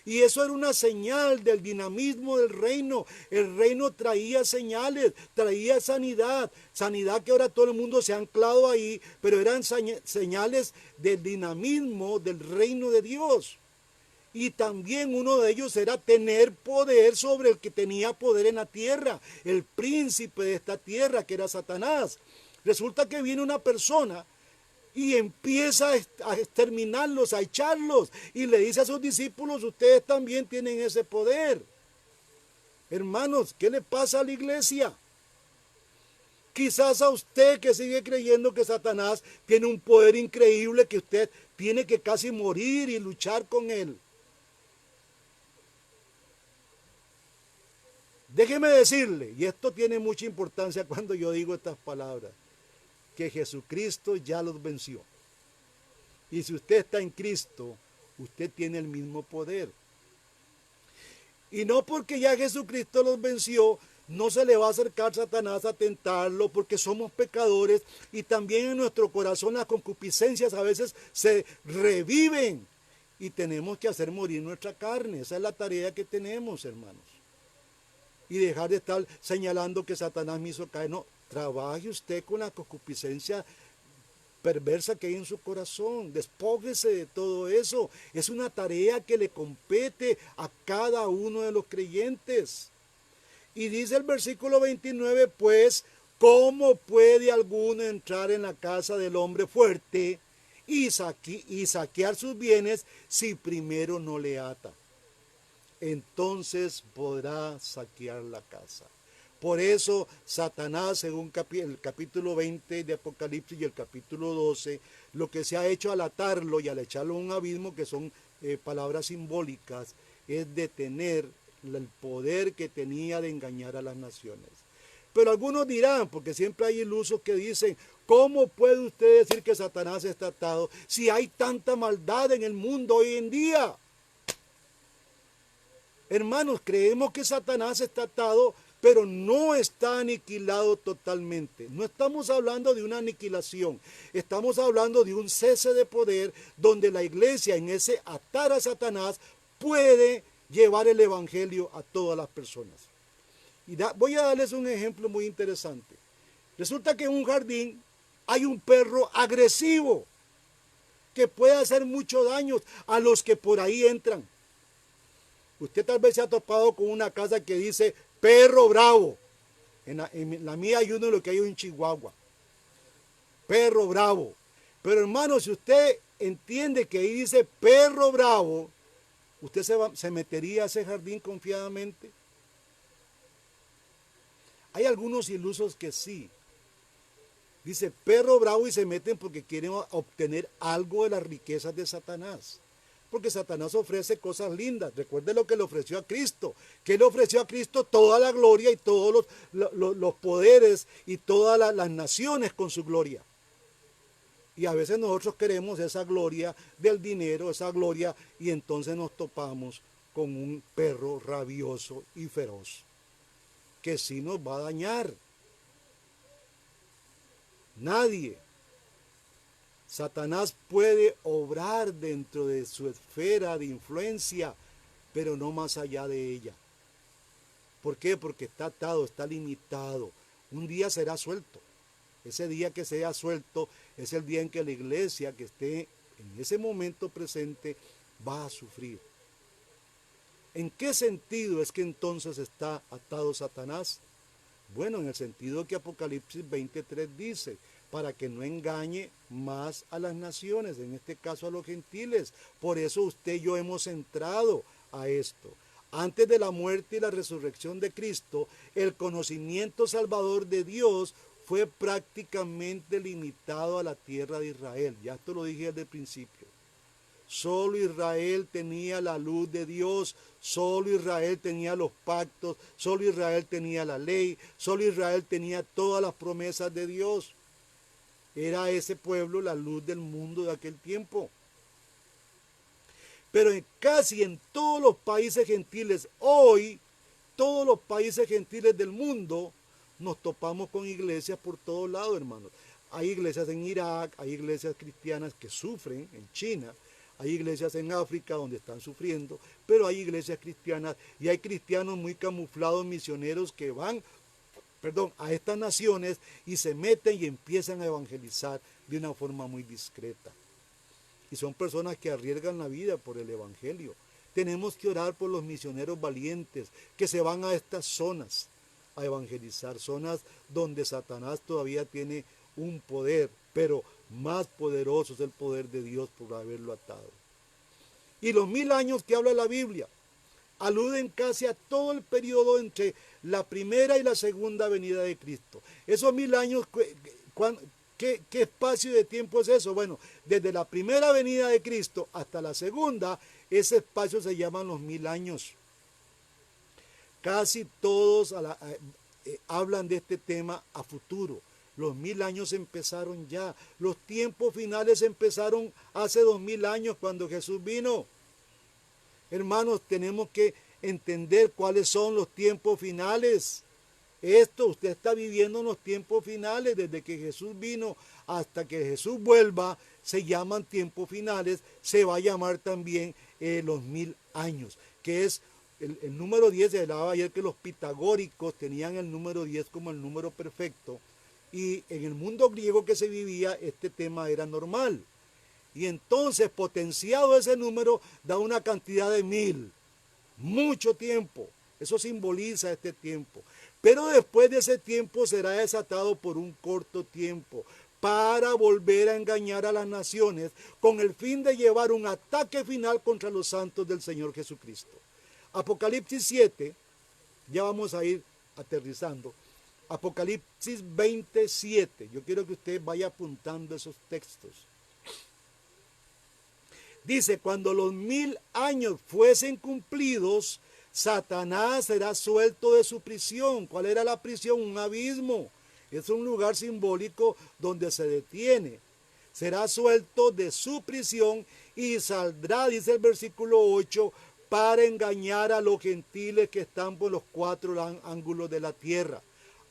Y eso era una señal del dinamismo del reino. El reino traía señales, traía sanidad. Sanidad que ahora todo el mundo se ha anclado ahí, pero eran señales del dinamismo del reino de Dios. Y también uno de ellos era tener poder sobre el que tenía poder en la tierra, el príncipe de esta tierra, que era Satanás. Resulta que viene una persona y empieza a exterminarlos, a echarlos, y le dice a sus discípulos, ustedes también tienen ese poder. Hermanos, ¿qué le pasa a la iglesia? Quizás a usted que sigue creyendo que Satanás tiene un poder increíble, que usted tiene que casi morir y luchar con él. Déjeme decirle, y esto tiene mucha importancia cuando yo digo estas palabras, que Jesucristo ya los venció. Y si usted está en Cristo, usted tiene el mismo poder. Y no porque ya Jesucristo los venció, no se le va a acercar Satanás a tentarlo, porque somos pecadores y también en nuestro corazón las concupiscencias a veces se reviven y tenemos que hacer morir nuestra carne. Esa es la tarea que tenemos, hermanos. Y dejar de estar señalando que Satanás me hizo caer. No, trabaje usted con la concupiscencia perversa que hay en su corazón. Despójese de todo eso. Es una tarea que le compete a cada uno de los creyentes. Y dice el versículo 29, pues, ¿cómo puede alguno entrar en la casa del hombre fuerte y saquear sus bienes si primero no le ata? Entonces podrá saquear la casa. Por eso Satanás, según el capítulo 20 de Apocalipsis y el capítulo 12, lo que se ha hecho al atarlo y al echarlo a un abismo, que son palabras simbólicas, es detener el poder que tenía de engañar a las naciones. Pero algunos dirán, porque siempre hay ilusos que dicen, ¿cómo puede usted decir que Satanás está atado si hay tanta maldad en el mundo hoy en día? Hermanos, creemos que Satanás está atado, pero no está aniquilado totalmente. No estamos hablando de una aniquilación, estamos hablando de un cese de poder donde la iglesia en ese atar a Satanás puede llevar el evangelio a todas las personas. Y voy a darles un ejemplo muy interesante. Resulta que en un jardín hay un perro agresivo que puede hacer mucho daño a los que por ahí entran. Usted tal vez se ha topado con una casa que dice perro bravo. En la mía hay uno de lo que hay en Chihuahua. Perro bravo. Pero hermano, si usted entiende que ahí dice perro bravo, ¿usted se metería a ese jardín confiadamente? Hay algunos ilusos que sí. Dice perro bravo y se meten porque quieren obtener algo de las riquezas de Satanás. Porque Satanás ofrece cosas lindas. Recuerde lo que le ofreció a Cristo. Que le ofreció a Cristo toda la gloria y todos los poderes y todas las naciones con su gloria. Y a veces nosotros queremos esa gloria del dinero, esa gloria, y entonces nos topamos con un perro rabioso y feroz, que sí nos va a dañar. Nadie. Satanás puede obrar dentro de su esfera de influencia, pero no más allá de ella. ¿Por qué? Porque está atado, está limitado. Un día será suelto. Ese día que sea suelto es el día en que la iglesia que esté en ese momento presente va a sufrir. ¿En qué sentido es que entonces está atado Satanás? Bueno, en el sentido que Apocalipsis 23 dice, para que no engañe más a las naciones, en este caso a los gentiles. Por eso usted y yo hemos entrado a esto. Antes de la muerte y la resurrección de Cristo, el conocimiento salvador de Dios fue prácticamente limitado a la tierra de Israel. Ya esto lo dije desde el principio. Solo Israel tenía la luz de Dios, solo Israel tenía los pactos, solo Israel tenía la ley, solo Israel tenía todas las promesas de Dios. Era ese pueblo la luz del mundo de aquel tiempo. Pero casi en todos los países gentiles, hoy, todos los países gentiles del mundo, nos topamos con iglesias por todos lados, hermanos. Hay iglesias en Irak, hay iglesias cristianas que sufren en China, hay iglesias en África donde están sufriendo, pero hay iglesias cristianas y hay cristianos muy camuflados, misioneros que van a estas naciones y se meten y empiezan a evangelizar de una forma muy discreta. Y son personas que arriesgan la vida por el evangelio. Tenemos que orar por los misioneros valientes que se van a estas zonas a evangelizar, zonas donde Satanás todavía tiene un poder, pero más poderoso es el poder de Dios por haberlo atado. Y los 1000 años que habla la Biblia aluden casi a todo el periodo entre la primera y la segunda venida de Cristo. Esos 1000 años, ¿qué espacio de tiempo es eso? Bueno, desde la primera venida de Cristo hasta la segunda, ese espacio se llaman los 1000 años. Casi todos hablan de este tema a futuro. Los 1000 años empezaron ya. Los tiempos finales empezaron hace 2000 años cuando Jesús vino. Hermanos, tenemos que entender cuáles son los tiempos finales. Usted está viviendo en los tiempos finales. Desde que Jesús vino hasta que Jesús vuelva, se llaman tiempos finales. Se va a llamar también los 1000 años, que es el número 10. Se hablaba ayer que los pitagóricos tenían el número 10 como el número perfecto. Y en el mundo griego que se vivía, este tema era normal. Y entonces, potenciado ese número, da una cantidad de 1000. Mucho tiempo. Eso simboliza este tiempo. Pero después de ese tiempo será desatado por un corto tiempo para volver a engañar a las naciones con el fin de llevar un ataque final contra los santos del Señor Jesucristo. Apocalipsis 7, ya vamos a ir aterrizando. Apocalipsis 27, yo quiero que usted vaya apuntando esos textos. Dice, cuando los 1000 años fuesen cumplidos, Satanás será suelto de su prisión. ¿Cuál era la prisión? Un abismo. Es un lugar simbólico donde se detiene. Será suelto de su prisión y saldrá, dice el versículo 8, para engañar a los gentiles que están por los cuatro ángulos de la tierra,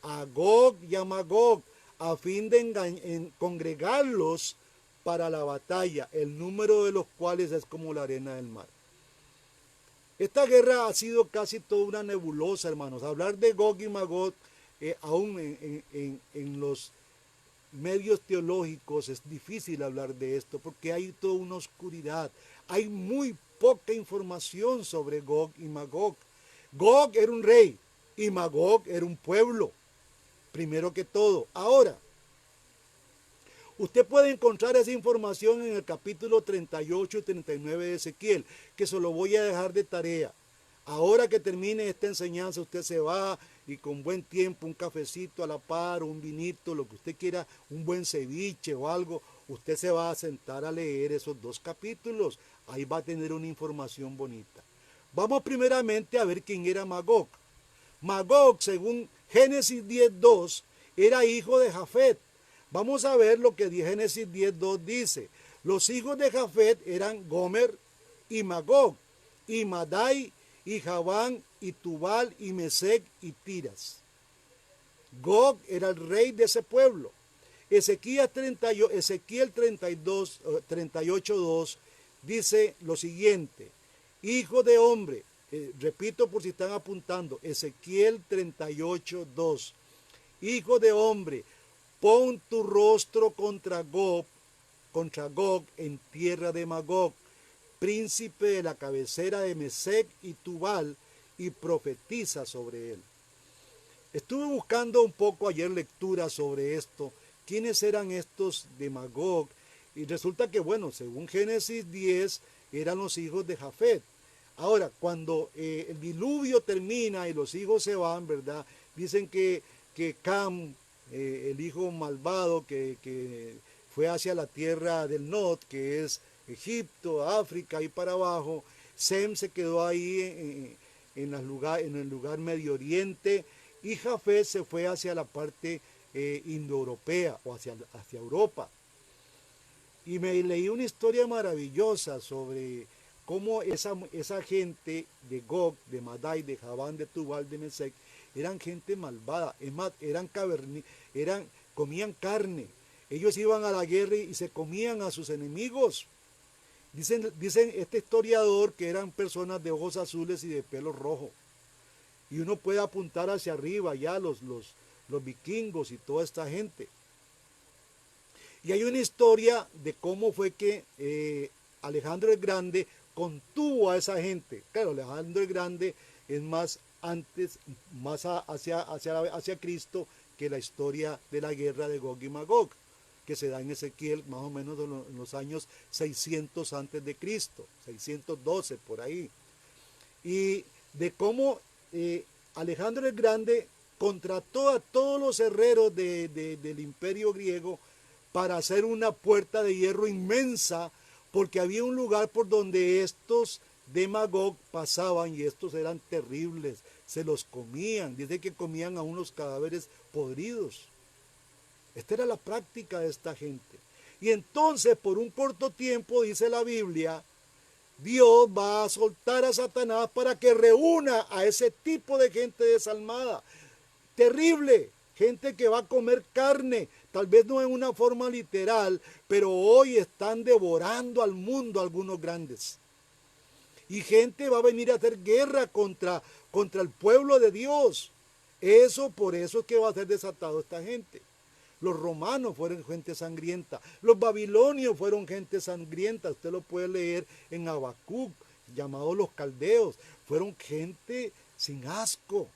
a Gog y a Magog, a fin de congregarlos para la batalla, el número de los cuales es como la arena del mar. Esta guerra ha sido casi toda una nebulosa, hermanos. Hablar de Gog y Magog, aún en los medios teológicos es difícil hablar de esto porque hay toda una oscuridad. Hay muy poca información sobre Gog y Magog. Gog era un rey y Magog era un pueblo, primero que todo. Ahora, usted puede encontrar esa información en el capítulo 38 y 39 de Ezequiel, que se lo voy a dejar de tarea. Ahora que termine esta enseñanza, usted se va y con buen tiempo, un cafecito a la par, un vinito, lo que usted quiera, un buen ceviche o algo, usted se va a sentar a leer esos dos capítulos. Ahí va a tener una información bonita. Vamos primeramente a ver quién era Magog. Magog, según Génesis 10:2, era hijo de Jafet. Vamos a ver lo que Génesis 10:2 dice. Los hijos de Jafet eran Gomer y Magog, y Madai, y Javán, y Tubal, y Mesec, y Tiras. Gog era el rey de ese pueblo. Ezequiel 38:2 dice lo siguiente: hijo de hombre, repito por si están apuntando, Ezequiel 38:2, hijo de hombre, pon tu rostro contra Gog en tierra de Magog, príncipe de la cabecera de Mesec y Tubal, y profetiza sobre él. Estuve buscando un poco ayer lectura sobre esto, quiénes eran estos de Magog, y resulta que, bueno, según Génesis 10, eran los hijos de Jafet. Ahora, cuando el diluvio termina y los hijos se van, ¿verdad? Dicen que Cam, el hijo malvado que fue hacia la tierra del norte, que es Egipto, África y para abajo, Sem se quedó ahí en el lugar Medio Oriente, y Jafet se fue hacia la parte indoeuropea o hacia Europa. Y me leí una historia maravillosa sobre cómo esa gente de Gog, de Madai, de Javán, de Tubal, de Mesec, eran gente malvada. Es más, comían carne. Ellos iban a la guerra y se comían a sus enemigos. Dicen este historiador que eran personas de ojos azules y de pelo rojo. Y uno puede apuntar hacia arriba ya los vikingos y toda esta gente. Y hay una historia de cómo fue que Alejandro el Grande contuvo a esa gente. Claro, Alejandro el Grande es más hacia Cristo que la historia de la guerra de Gog y Magog, que se da en Ezequiel más o menos en los años 600 antes de Cristo, 612 por ahí. Y de cómo Alejandro el Grande contrató a todos los herreros del imperio griego para hacer una puerta de hierro inmensa, porque había un lugar por donde estos de Magog pasaban y estos eran terribles, se los comían, dice que comían a unos cadáveres podridos. Esta era la práctica de esta gente. Y entonces, por un corto tiempo, dice la Biblia, Dios va a soltar a Satanás para que reúna a ese tipo de gente desalmada. Terrible, gente que va a comer carne, tal vez no en una forma literal, pero hoy están devorando al mundo algunos grandes. Y gente va a venir a hacer guerra contra el pueblo de Dios. Por eso es que va a ser desatado esta gente. Los romanos fueron gente sangrienta. Los babilonios fueron gente sangrienta. Usted lo puede leer en Habacuc, llamados los caldeos. Fueron gente sin asco.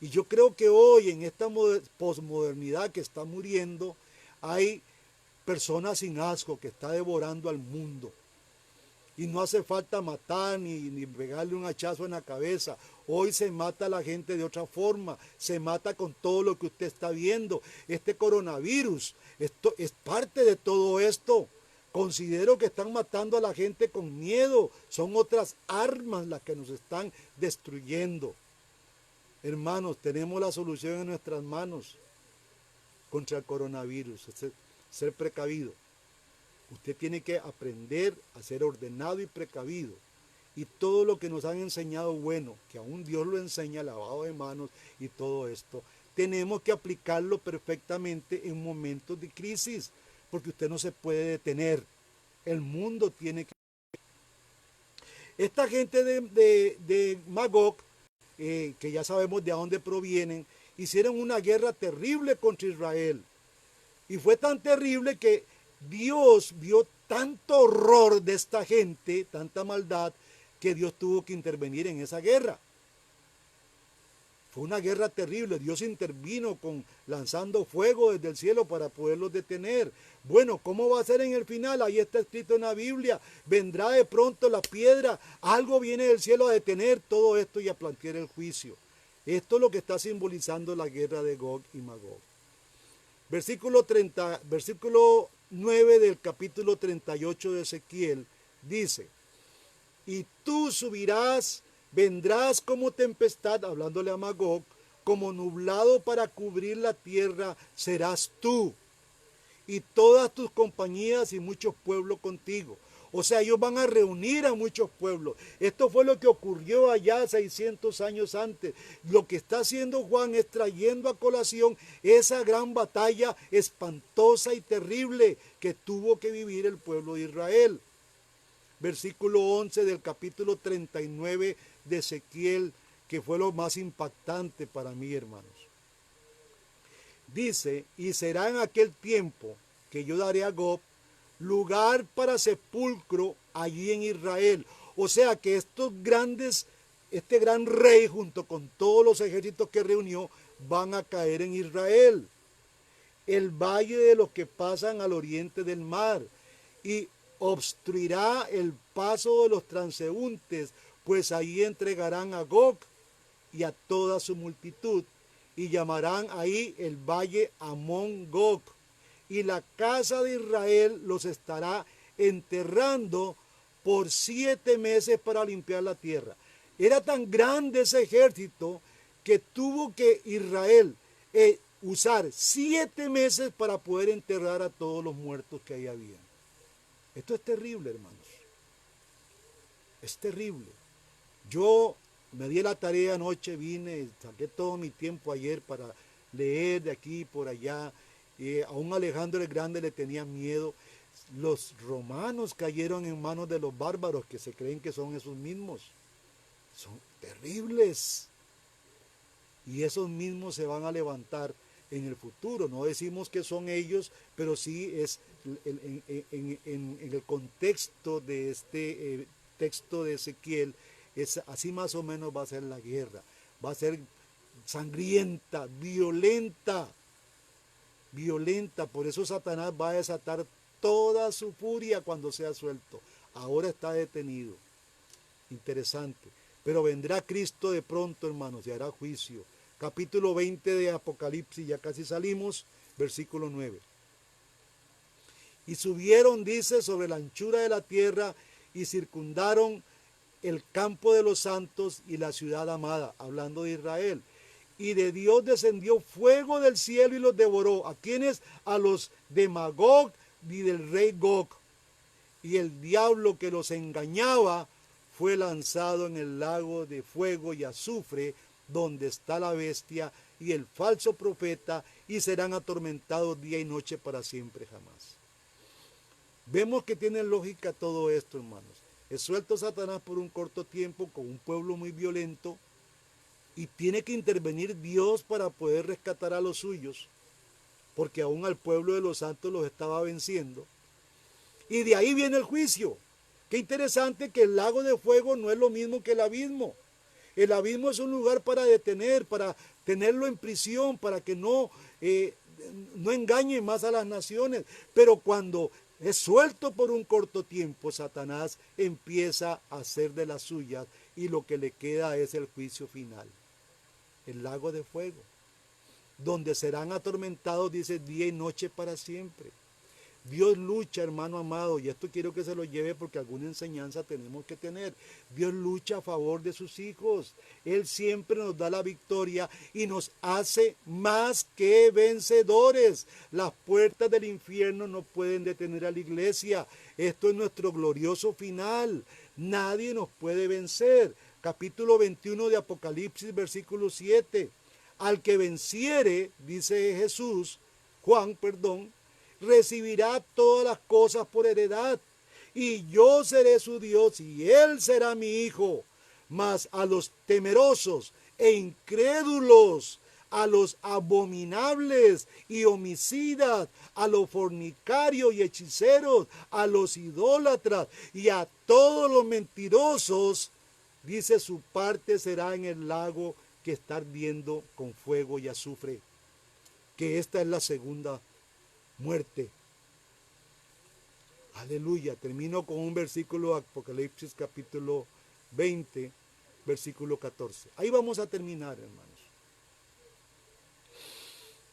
Y yo creo que hoy, en esta posmodernidad que está muriendo, hay personas sin asco que está devorando al mundo. Y no hace falta matar ni pegarle un hachazo en la cabeza. Hoy se mata a la gente de otra forma. Se mata con todo lo que usted está viendo. Este coronavirus, esto es parte de todo esto. Considero que están matando a la gente con miedo. Son otras armas las que nos están destruyendo. Hermanos, tenemos la solución en nuestras manos contra el coronavirus. Ser precavido. Usted tiene que aprender a ser ordenado y precavido. Y todo lo que nos han enseñado bueno, que aún Dios lo enseña, lavado de manos y todo esto, tenemos que aplicarlo perfectamente en momentos de crisis, porque usted no se puede detener. El mundo tiene que... Esta gente de Magog, que ya sabemos de dónde provienen, hicieron una guerra terrible contra Israel. Y fue tan terrible que Dios vio tanto horror de esta gente, tanta maldad, que Dios tuvo que intervenir en esa guerra. Fue una guerra terrible. Dios intervino lanzando fuego desde el cielo para poderlos detener. Bueno, ¿cómo va a ser en el final? Ahí está escrito en la Biblia. Vendrá de pronto la piedra. Algo viene del cielo a detener todo esto y a plantear el juicio. Esto es lo que está simbolizando la guerra de Gog y Magog. Versículo 9 del capítulo 38 de Ezequiel dice: y tú subirás, vendrás como tempestad, hablándole a Magog, como nublado para cubrir la tierra serás tú, y todas tus compañías y muchos pueblos contigo. O sea, ellos van a reunir a muchos pueblos. Esto fue lo que ocurrió allá 600 años antes. Lo que está haciendo Juan es trayendo a colación esa gran batalla espantosa y terrible que tuvo que vivir el pueblo de Israel. Versículo 11 del capítulo 39 de Ezequiel, que fue lo más impactante para mí, hermanos. Dice: y será en aquel tiempo que yo daré a Gog lugar para sepulcro allí en Israel. O sea que este gran rey junto con todos los ejércitos que reunió van a caer en Israel. El valle de los que pasan al oriente del mar, y obstruirá el paso de los transeúntes, pues ahí entregarán a Gog y a toda su multitud, y llamarán ahí el valle Amón Gog, y la casa de Israel los estará enterrando por 7 meses para limpiar la tierra. Era tan grande ese ejército que tuvo que Israel usar 7 meses para poder enterrar a todos los muertos que ahí había. Esto es terrible, hermanos. Es terrible. Yo me di la tarea anoche, vine, saqué todo mi tiempo ayer para leer de aquí y por allá. Aún Alejandro el Grande le tenía miedo. Los romanos cayeron en manos de los bárbaros, que se creen que son esos mismos. Son terribles. Y esos mismos se van a levantar en el futuro. No decimos que son ellos, pero sí es en el contexto de este texto de Ezequiel, así más o menos va a ser la guerra. Va a ser sangrienta, violenta. Por eso Satanás va a desatar toda su furia cuando sea suelto. Ahora está detenido. Interesante. Pero vendrá Cristo de pronto, hermanos, y hará juicio. Capítulo 20 de Apocalipsis, ya casi salimos, versículo 9. Y subieron, dice, sobre la anchura de la tierra y circundaron el campo de los santos y la ciudad amada, hablando de Israel. Y de Dios descendió fuego del cielo y los devoró. ¿A quiénes? A los de Magog y del rey Gog. Y el diablo que los engañaba fue lanzado en el lago de fuego y azufre, donde está la bestia y el falso profeta, y serán atormentados día y noche para siempre jamás. Vemos que tiene lógica todo esto, hermanos. Es suelto Satanás por un corto tiempo con un pueblo muy violento, y tiene que intervenir Dios para poder rescatar a los suyos, porque aún al pueblo de los santos los estaba venciendo. Y de ahí viene el juicio. Qué interesante que el lago de fuego no es lo mismo que el abismo. El abismo es un lugar para detener, para tenerlo en prisión, para que no engañe más a las naciones. Pero cuando es suelto por un corto tiempo, Satanás empieza a hacer de las suyas, y lo que le queda es el juicio final. El lago de fuego, donde serán atormentados, dice, día y noche para siempre. Dios lucha, hermano amado, y esto quiero que se lo lleve porque alguna enseñanza tenemos que tener. Dios lucha a favor de sus hijos. Él siempre nos da la victoria y nos hace más que vencedores. Las puertas del infierno no pueden detener a la iglesia. Esto es nuestro glorioso final. Nadie nos puede vencer. Capítulo 21 de Apocalipsis, versículo 7. Al que venciere, dice Jesús, Juan, recibirá todas las cosas por heredad, y yo seré su Dios, y él será mi hijo. Mas a los temerosos e incrédulos, a los abominables y homicidas, a los fornicarios y hechiceros, a los idólatras y a todos los mentirosos, dice, su parte será en el lago que está ardiendo con fuego y azufre, que esta es la segunda muerte. Aleluya. Termino con un versículo, Apocalipsis capítulo 20, versículo 14. Ahí vamos a terminar, hermanos.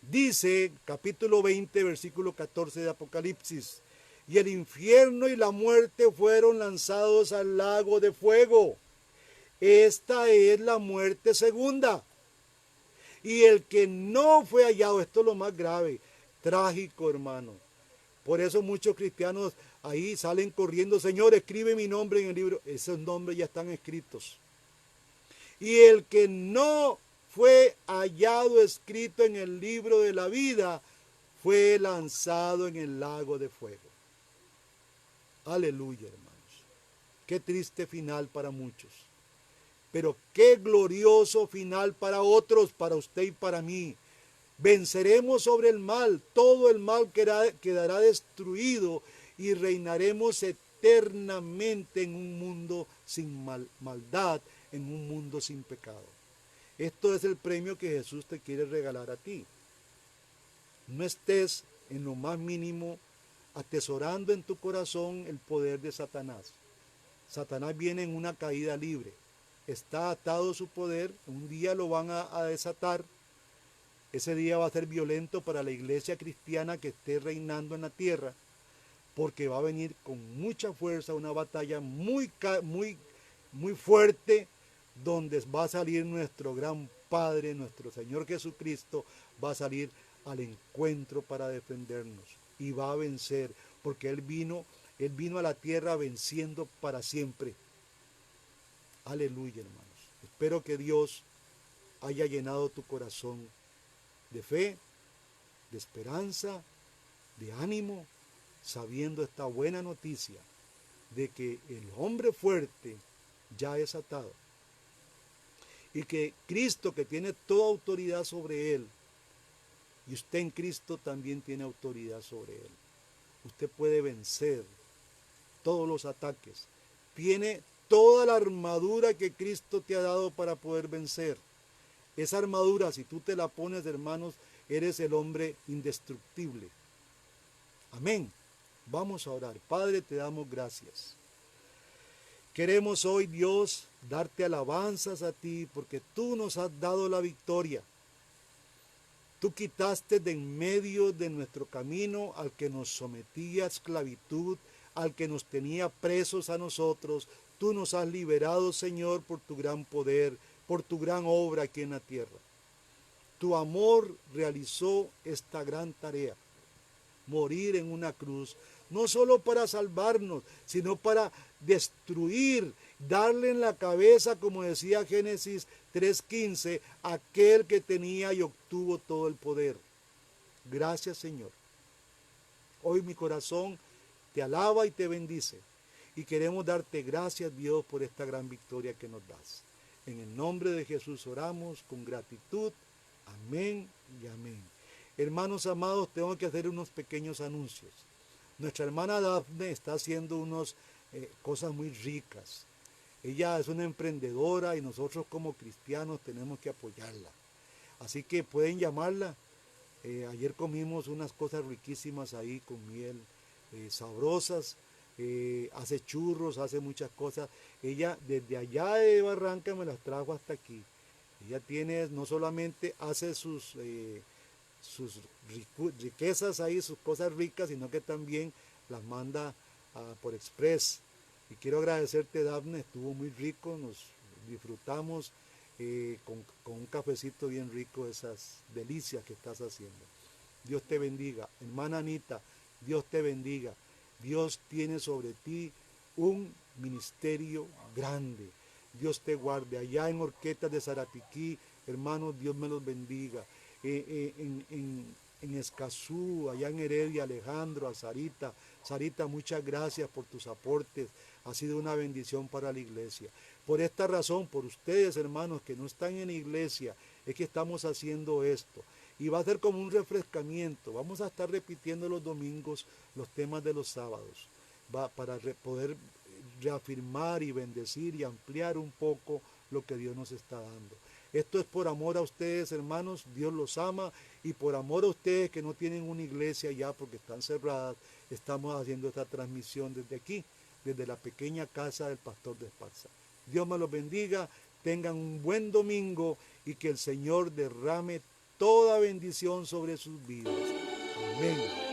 Dice, capítulo 20, versículo 14 de Apocalipsis: y el infierno y la muerte fueron lanzados al lago de fuego. Esta es la muerte segunda. Y el que no fue hallado, esto es lo más grave, trágico, hermano. Por eso muchos cristianos ahí salen corriendo: Señor, escribe mi nombre en el libro. Esos nombres ya están escritos. Y el que no fue hallado escrito en el libro de la vida fue lanzado en el lago de fuego. Aleluya, hermanos. Qué triste final para muchos. Pero qué glorioso final para otros, para usted y para mí. Venceremos sobre el mal, todo el mal quedará destruido y reinaremos eternamente en un mundo sin maldad, en un mundo sin pecado. Esto es el premio que Jesús te quiere regalar a ti. No estés en lo más mínimo atesorando en tu corazón el poder de Satanás. Satanás viene en una caída libre. Está atado su poder, un día lo van a desatar. Ese día va a ser violento para la iglesia cristiana que esté reinando en la tierra, porque va a venir con mucha fuerza una batalla muy fuerte, donde va a salir nuestro gran Padre, nuestro Señor Jesucristo, va a salir al encuentro para defendernos y va a vencer, porque Él vino a la tierra venciendo para siempre. Aleluya, hermanos. Espero que Dios haya llenado tu corazón de fe, de esperanza, de ánimo, sabiendo esta buena noticia de que el hombre fuerte ya es atado y que Cristo, que tiene toda autoridad sobre él, y usted en Cristo también tiene autoridad sobre él. Usted puede vencer todos los ataques. Tiene toda la armadura que Cristo te ha dado para poder vencer. Esa armadura, si tú te la pones, hermanos, eres el hombre indestructible. Amén. Vamos a orar. Padre, te damos gracias. Queremos hoy, Dios, darte alabanzas a ti, porque tú nos has dado la victoria. Tú quitaste de en medio de nuestro camino al que nos sometía a esclavitud, al que nos tenía presos a nosotros. Tú nos has liberado, Señor, por tu gran poder, por tu gran obra aquí en la tierra. Tu amor realizó esta gran tarea, morir en una cruz, no solo para salvarnos, sino para destruir, darle en la cabeza, como decía Génesis 3:15, aquel que tenía y obtuvo todo el poder. Gracias, Señor. Hoy mi corazón te alaba y te bendice. Y queremos darte gracias, Dios, por esta gran victoria que nos das. En el nombre de Jesús oramos con gratitud. Amén y amén. Hermanos amados, tengo que hacer unos pequeños anuncios. Nuestra hermana Dafne está haciendo unas cosas muy ricas. Ella es una emprendedora y nosotros como cristianos tenemos que apoyarla. Así que pueden llamarla. Ayer comimos unas cosas riquísimas ahí con miel, sabrosas. Hace churros, hace muchas cosas. Ella desde allá de Barranca me las trajo hasta aquí. Ella tiene, no solamente hace sus sus riquezas ahí, sus cosas ricas, sino que también las manda por express. Y quiero agradecerte, Dafne, estuvo muy rico, nos disfrutamos con un cafecito bien rico esas delicias que estás haciendo. Dios te bendiga. Hermana Anita, Dios te bendiga. Dios tiene sobre ti un ministerio grande. Dios te guarde. Allá en Horquetas de Sarapiquí, hermanos, Dios me los bendiga. En Escazú, allá en Heredia, Alejandro, a Sarita. Sarita, muchas gracias por tus aportes. Ha sido una bendición para la iglesia. Por esta razón, por ustedes, hermanos, que no están en la iglesia, es que estamos haciendo esto. Y va a ser como un refrescamiento. Vamos a estar repitiendo los domingos los temas de los sábados, para poder reafirmar y bendecir y ampliar un poco lo que Dios nos está dando. Esto es por amor a ustedes, hermanos. Dios los ama, y por amor a ustedes que no tienen una iglesia ya porque están cerradas, estamos haciendo esta transmisión desde aquí, desde la pequeña casa del pastor de Esparza. Dios me los bendiga, tengan un buen domingo y que el Señor derrame toda bendición sobre sus vidas. Amén.